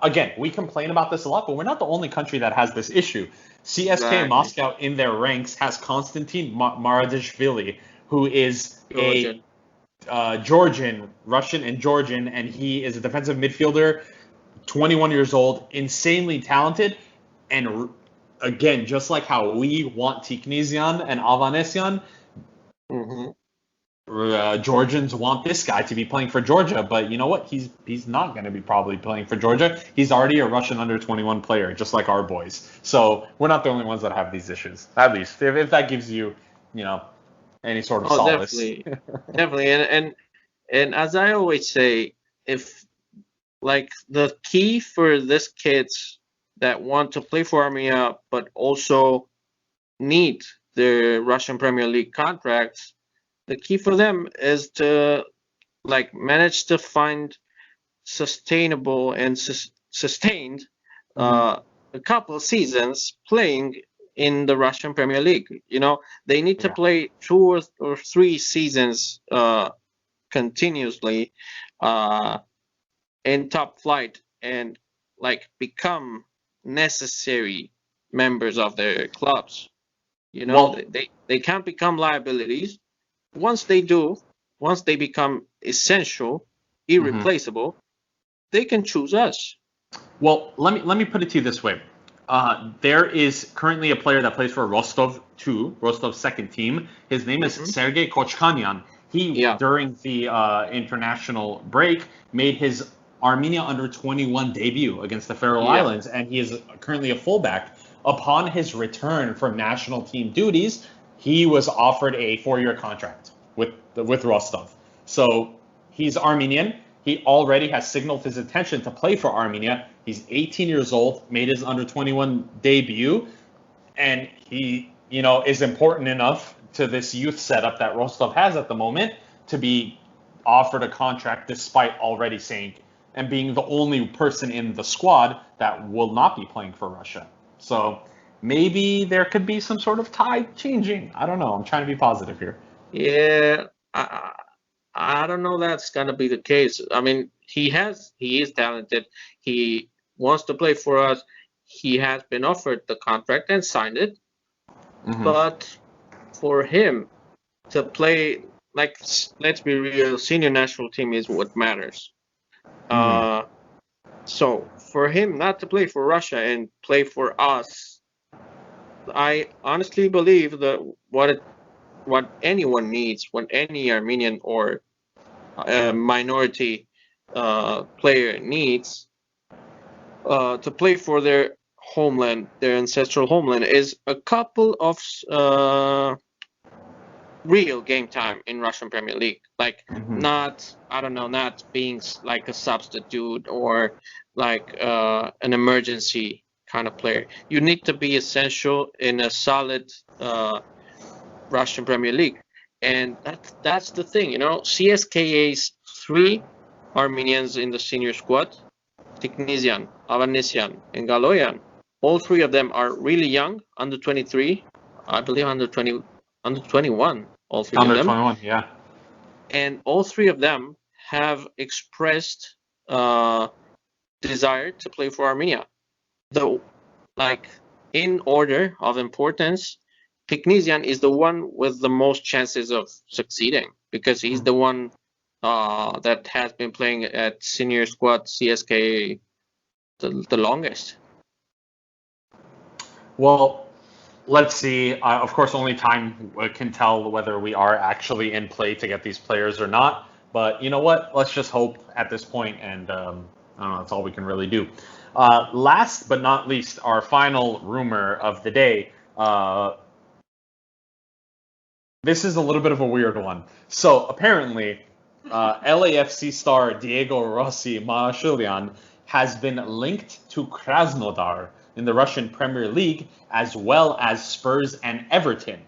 again, we complain about this a lot, but we're not the only country that has this issue. CSKA Moscow in their ranks has Konstantin Maradishvili, who is a Georgian, Russian and Georgian, and he is a defensive midfielder, 21 years old, insanely talented. And, again, just like how we want Tiknezyan and Alvanesian, Georgians want this guy to be playing for Georgia, but you know what? He's not going to be probably playing for Georgia. He's already a Russian under-21 player, just like our boys. So we're not the only ones that have these issues. At least if that gives you, any sort of solace. Definitely. And as I always say, if like the key for this kids that want to play for Armenia but also need the Russian Premier League contracts, the key for them is to manage to find sustainable and sustained a couple of seasons playing in the Russian Premier League. They need to play 2 or 3 seasons continuously in top flight and become necessary members of their clubs. They can't become liabilities. Once they become essential, irreplaceable, they can choose us. Well, let me put it to you this way. There is currently a player that plays for Rostov 2, Rostov's second team. His name is Sergei Kochkanyan. He, during the international break, made his Armenia under-21 debut against the Faroe Islands, and he is currently a fullback. Upon his return from national team duties, he was offered a 4-year contract with Rostov. So he's Armenian. He already has signaled his intention to play for Armenia. He's 18 years old, made his under-21 debut, and he, is important enough to this youth setup that Rostov has at the moment to be offered a contract despite already saying and being the only person in the squad that will not be playing for Russia. So maybe there could be some sort of tide changing. I don't know. I'm trying to be positive here. Yeah, I don't know that's gonna be the case. I mean, he is talented. He wants to play for us. he has been offered the contract and signed it. Mhm. But for him to play, like, let's be real, senior national team is what matters. So for him not to play for Russia and play for us, I honestly believe that what anyone needs, what any Armenian or minority player needs to play for their homeland, their ancestral homeland, is a couple of real game time in Russian Premier League. Like, not, I don't know, not being like a substitute or like an emergency kind of player. You need to be essential in a solid Russian Premier League. And that's the thing, you know. CSKA's 3 Armenians in the senior squad, Tiknisian, Avanesian, and Galoyan. All 3 of them are really young, under 23, I believe under 21, all 3 Under of them. 21, yeah. And all 3 of them have expressed desire to play for Armenia. Though, like, in order of importance, Tiknisian is the one with the most chances of succeeding because he's the one that has been playing at senior squad CSK the longest. Well, let's see. Of course, only time can tell whether we are actually in play to get these players or not. But you know what? Let's just hope at this point, and I don't know, that's all we can really do. Last but not least, our final rumor of the day. This is a little bit of a weird one. So apparently, LAFC star Diego Rossi Marashilian has been linked to Krasnodar in the Russian Premier League, as well as Spurs and Everton.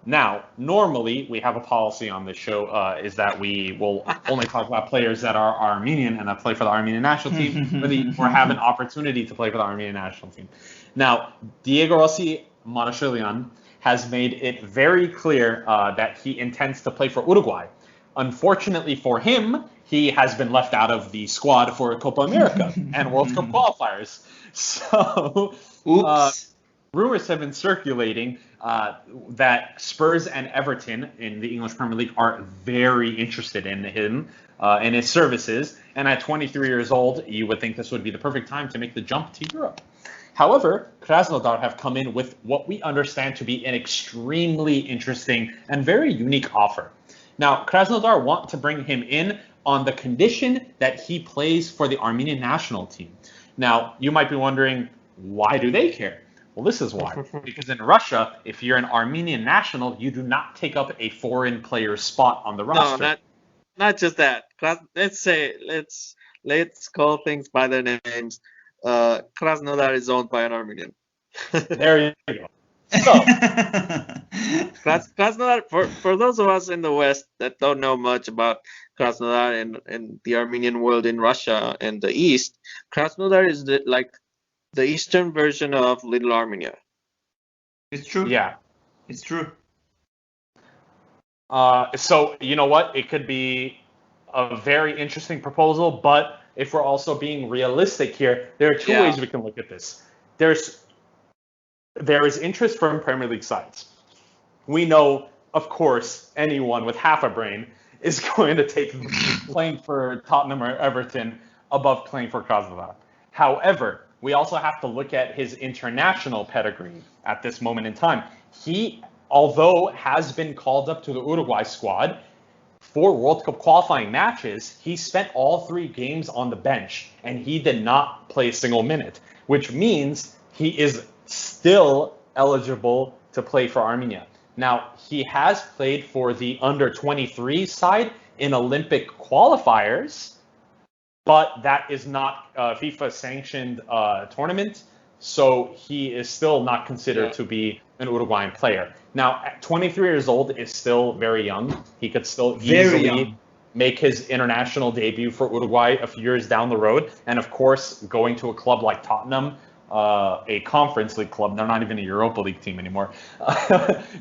Now, normally we have a policy on this show is that we will only talk about players that are Armenian and that play for the Armenian national team, or have an opportunity to play for the Armenian national team. Now, Diego Rossi Marashilian has made it very clear that he intends to play for Uruguay. Unfortunately for him, he has been left out of the squad for Copa America and World Cup qualifiers. So, rumors have been circulating that Spurs and Everton in the English Premier League are very interested in him and his services. And at 23 years old, you would think this would be the perfect time to make the jump to Europe. However, Krasnodar have come in with what we understand to be an extremely interesting and very unique offer. Now, Krasnodar want to bring him in on the condition that he plays for the Armenian national team. Now, you might be wondering, why do they care? Well, this is why. Because in Russia, if you're an Armenian national, you do not take up a foreign player's spot on the roster. No, not just that. Let's call things by their names. Krasnodar is owned by an Armenian. There you go. So, Krasnodar, for those of us in the West that don't know much about Krasnodar and the Armenian world in Russia and the East, Krasnodar is the Eastern version of Little Armenia. It's true. Yeah. It's true. So, you know what? It could be a very interesting proposal, but if we're also being realistic here, there are two ways we can look at this. There is interest from Premier League sides. We know, of course, anyone with half a brain is going to take playing for Tottenham or Everton above playing for Krasnodar. However, we also have to look at his international pedigree at this moment in time. He, although has been called up to the Uruguay squad for World Cup qualifying matches, he spent all 3 games on the bench and he did not play a single minute, which means he is still eligible to play for Armenia. Now, he has played for the under-23 side in Olympic qualifiers, but that is not a FIFA-sanctioned tournament, so he is still not considered to be an Uruguayan player. Now, at 23 years old is still very young. He could still easily make his international debut for Uruguay a few years down the road. And of course, going to a club like Tottenham, a Conference League club, they're not even a Europa League team anymore,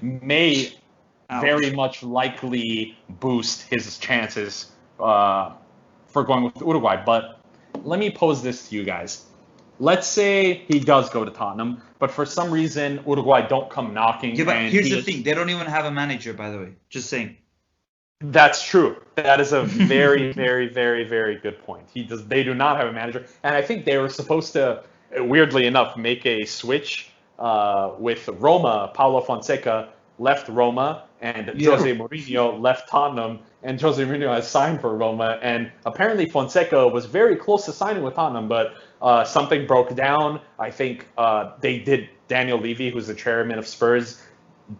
may very much likely boost his chances for going with Uruguay. But let me pose this to you guys. let's say he does go to Tottenham, but for some reason Uruguay don't come knocking. Yeah, but and here's the thing: they don't even have a manager, by the way. Just saying. That's true. That is a very, very, very, very good point. They do not have a manager, and I think they were supposed to, weirdly enough, make a switch with Roma. Paulo Fonseca left Roma, and Jose Mourinho left Tottenham, and Jose Mourinho has signed for Roma. And apparently Fonseca was very close to signing with Tottenham, but something broke down. I think they did. Daniel Levy, who's the chairman of Spurs,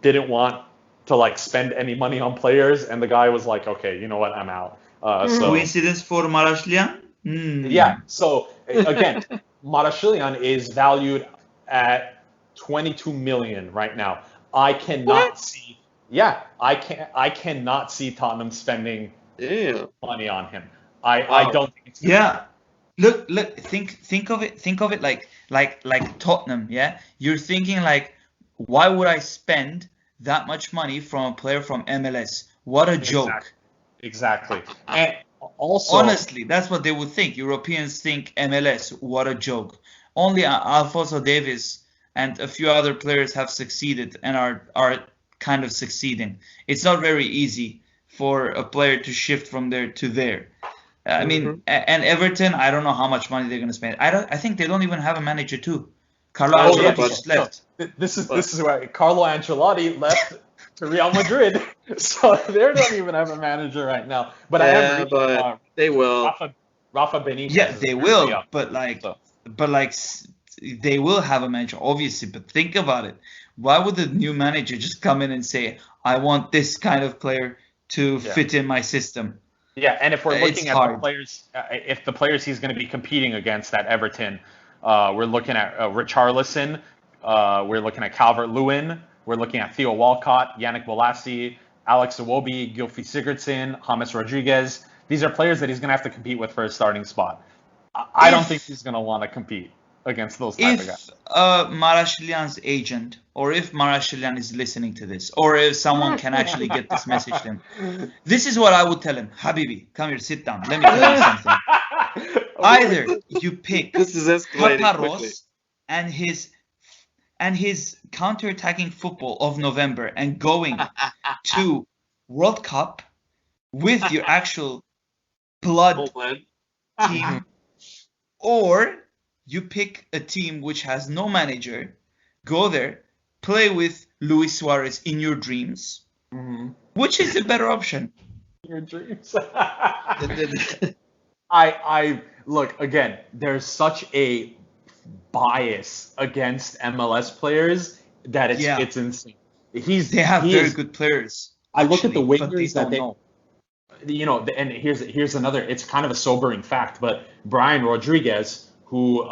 didn't want to like spend any money on players, and the guy was like, okay, you know what, I'm out. So coincidence for Marashlian? yeah. So again, Marashlian is valued at 22 million right now. I cannot see. Yeah, I cannot see Tottenham spending money on him. I don't think it's. Yeah. Look. Think of it like Tottenham. Yeah. You're thinking like, why would I spend that much money from a player from MLS? What a joke. Exactly. And also, honestly, that's what they would think. Europeans think MLS, what a joke. Only Alphonso Davies and a few other players have succeeded and are kind of succeeding. It's not very easy for a player to shift from there to there. I mean, and Everton, I don't know how much money they're going to spend. I think they don't even have a manager too. Carlo Ancelotti just left. This is why Carlo Ancelotti left to Real Madrid, so they don't even have a manager right now. But they will. Rafa Benitez. Yeah, they will. But they will have a manager, obviously. But think about it. Why would the new manager just come in and say, "I want this kind of player to fit in my system"? Yeah, and if we're looking at the players, if the players he's going to be competing against at Everton. We're looking at Richarlison. We're looking at Calvert-Lewin. We're looking at Theo Walcott, Yannick Bolasie, Alex Iwobi, Gylfi Sigurdsson, James Rodriguez. These are players that he's going to have to compete with for a starting spot. I don't think he's going to want to compete against those type of guys. If Marashlian's agent, or if Marashlian is listening to this, or if someone can actually get this message to him, this is what I would tell him. Habibi, come here, sit down. Let me tell you something. Either you pick Paparos and his counter-attacking football of November and going to World Cup with your actual blood team, or you pick a team which has no manager, go there, play with Luis Suarez in your dreams. Which is the better option? Your dreams. I look, again, there's such a bias against MLS players that it's insane. They have very good players. I look at the wingers that they, and here's another. It's kind of a sobering fact, but Brian Rodriguez, who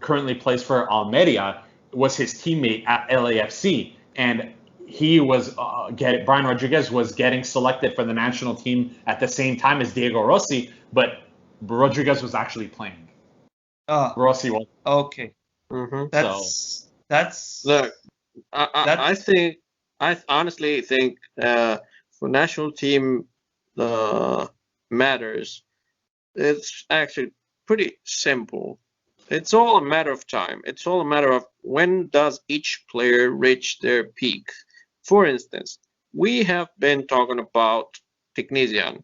currently plays for Almeria, was his teammate at LAFC, and he was Brian Rodriguez was getting selected for the national team at the same time as Diego Rossi, but Rodriguez was actually playing. Rossi was. Okay. That's look. I honestly think for national team matters, it's actually pretty simple. It's all a matter of time. It's all a matter of when does each player reach their peak. For instance, we have been talking about Tiknisian,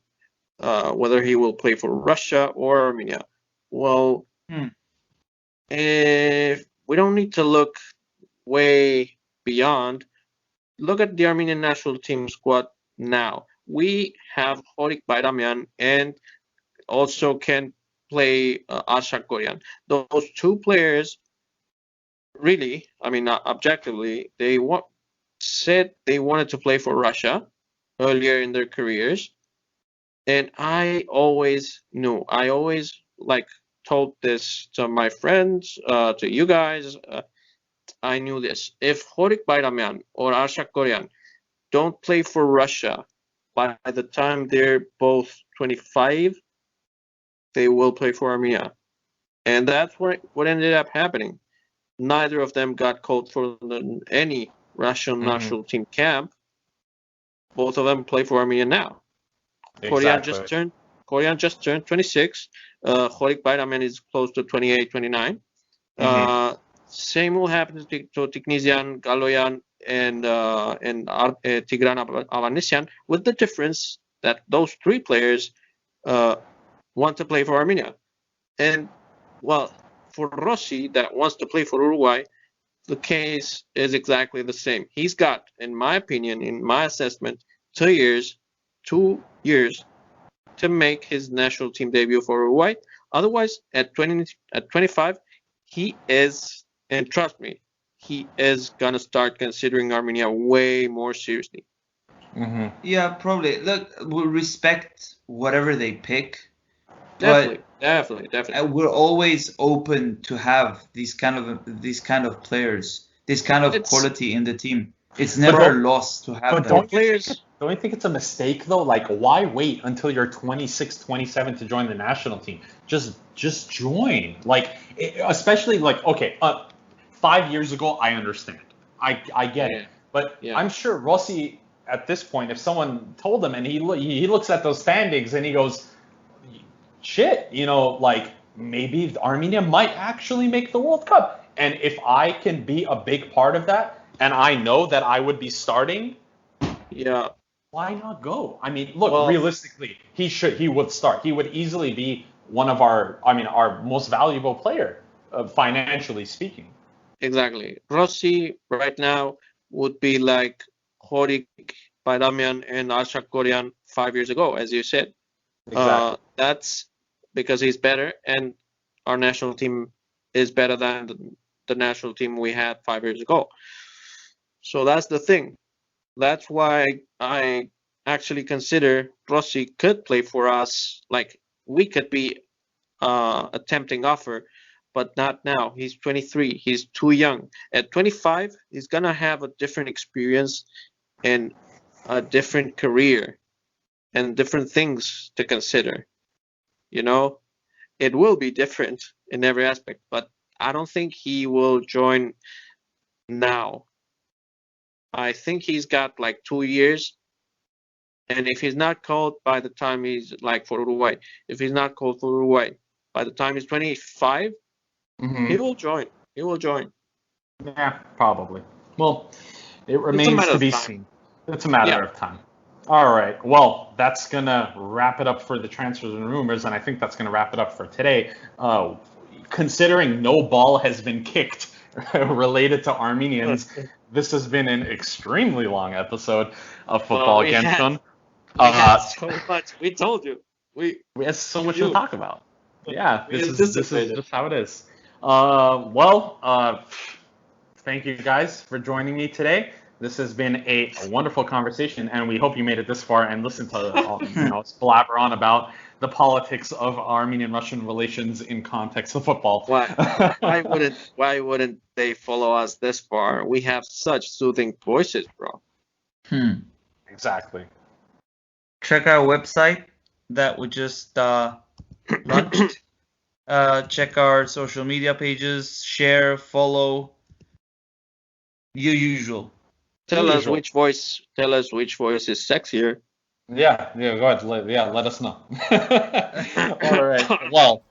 whether he will play for Russia or Armenia. Well, if we don't need to look way beyond. Look at the Armenian national team squad now. We have Horik Bayramian and also can play Ashakorian. Those two players, really, I mean, objectively, they said they wanted to play for Russia earlier in their careers. And I always knew, told this to my friends, to you guys. I knew this. If Horik Bayramian or Ashakorian don't play for Russia by the time they're both 25, they will play for Armenia. And that's what ended up happening. Neither of them got called for any Russian national team camp. Both of them play for Armenia now. Exactly. Korean just turned 26. Horik Bayramian is close to 28, 29. Same will happen to Tiknisian, Galoyan, and Tigran Avanesyan, with the difference that those three players want to play for Armenia. And, well, for Rossi, that wants to play for Uruguay, the case is exactly the same. He's got, in my opinion, in my assessment, 2 years to make his national team debut for Uruguay. Otherwise, at 25, he is, and trust me, he is gonna start considering Armenia way more seriously. Yeah, probably. Look, we'll respect whatever they pick. Definitely. We're always open to have these kind of players, this kind of quality in the team. It's never lost to have them. Don't you think it's a mistake though? Like, why wait until you're 26, 27 to join the national team? Just join. Like, especially like, okay, 5 years ago, I understand. I get it. But I'm sure Rossi at this point, if someone told him and he looks at those standings and he goes, shit, like maybe Armenia might actually make the World Cup. And if I can be a big part of that, and I know that I would be starting, why not go? I mean, look, realistically, he would start. He would easily be one of our most valuable player, financially speaking. Exactly. Rossi right now would be like Horik, Bayramian, and Arshak Koryan 5 years ago, as you said. Exactly. That's because he's better, and our national team is better than the national team we had 5 years ago. So that's the thing. That's why I actually consider Rossi could play for us. Like, we could be a tempting offer, but not now. He's 23. He's too young. At 25, he's going to have a different experience and a different career and different things to consider. It will be different in every aspect, but I don't think he will join now. I think he's got like 2 years, and if he's not called by the time he's like for Uruguay, if he's not called for Uruguay by the time he's 25, he will join. He will join. Yeah, probably. Well, it remains to be seen. It's a matter of time. All right. Well, that's going to wrap it up for the transfers and rumors, and I think that's going to wrap it up for today. Considering no ball has been kicked related to Armenians, this has been an extremely long episode of Football Kentron. We had so much. We told you. We had so much to talk about. Yeah, this is just how it is. Thank you guys for joining me today. This has been a wonderful conversation, and we hope you made it this far and listened to us blabber on about the politics of Armenian-Russian relations in context of football. Why wouldn't they follow us this far? We have such soothing voices, bro. Exactly. Check our website that we just launched. Check our social media pages. Share, follow. Usual. Tell us which voice is sexier. Yeah, go ahead. Let us know. All right. Well,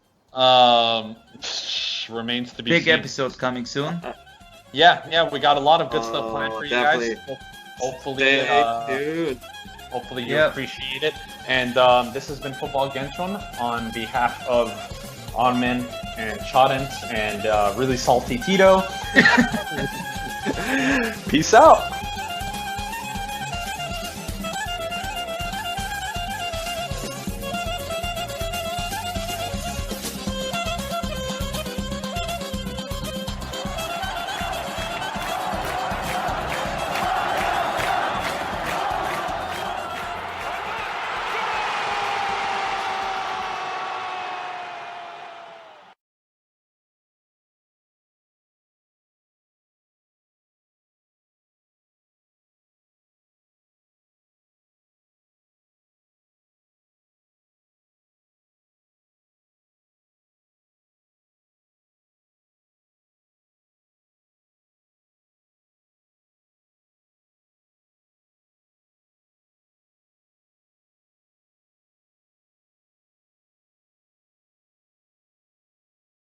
remains to be seen. Big episode coming soon. Yeah, we got a lot of good stuff planned for you guys. Hopefully you appreciate it. And this has been Football Kentron on behalf of Armen and Chadent and really salty Tito. Peace out.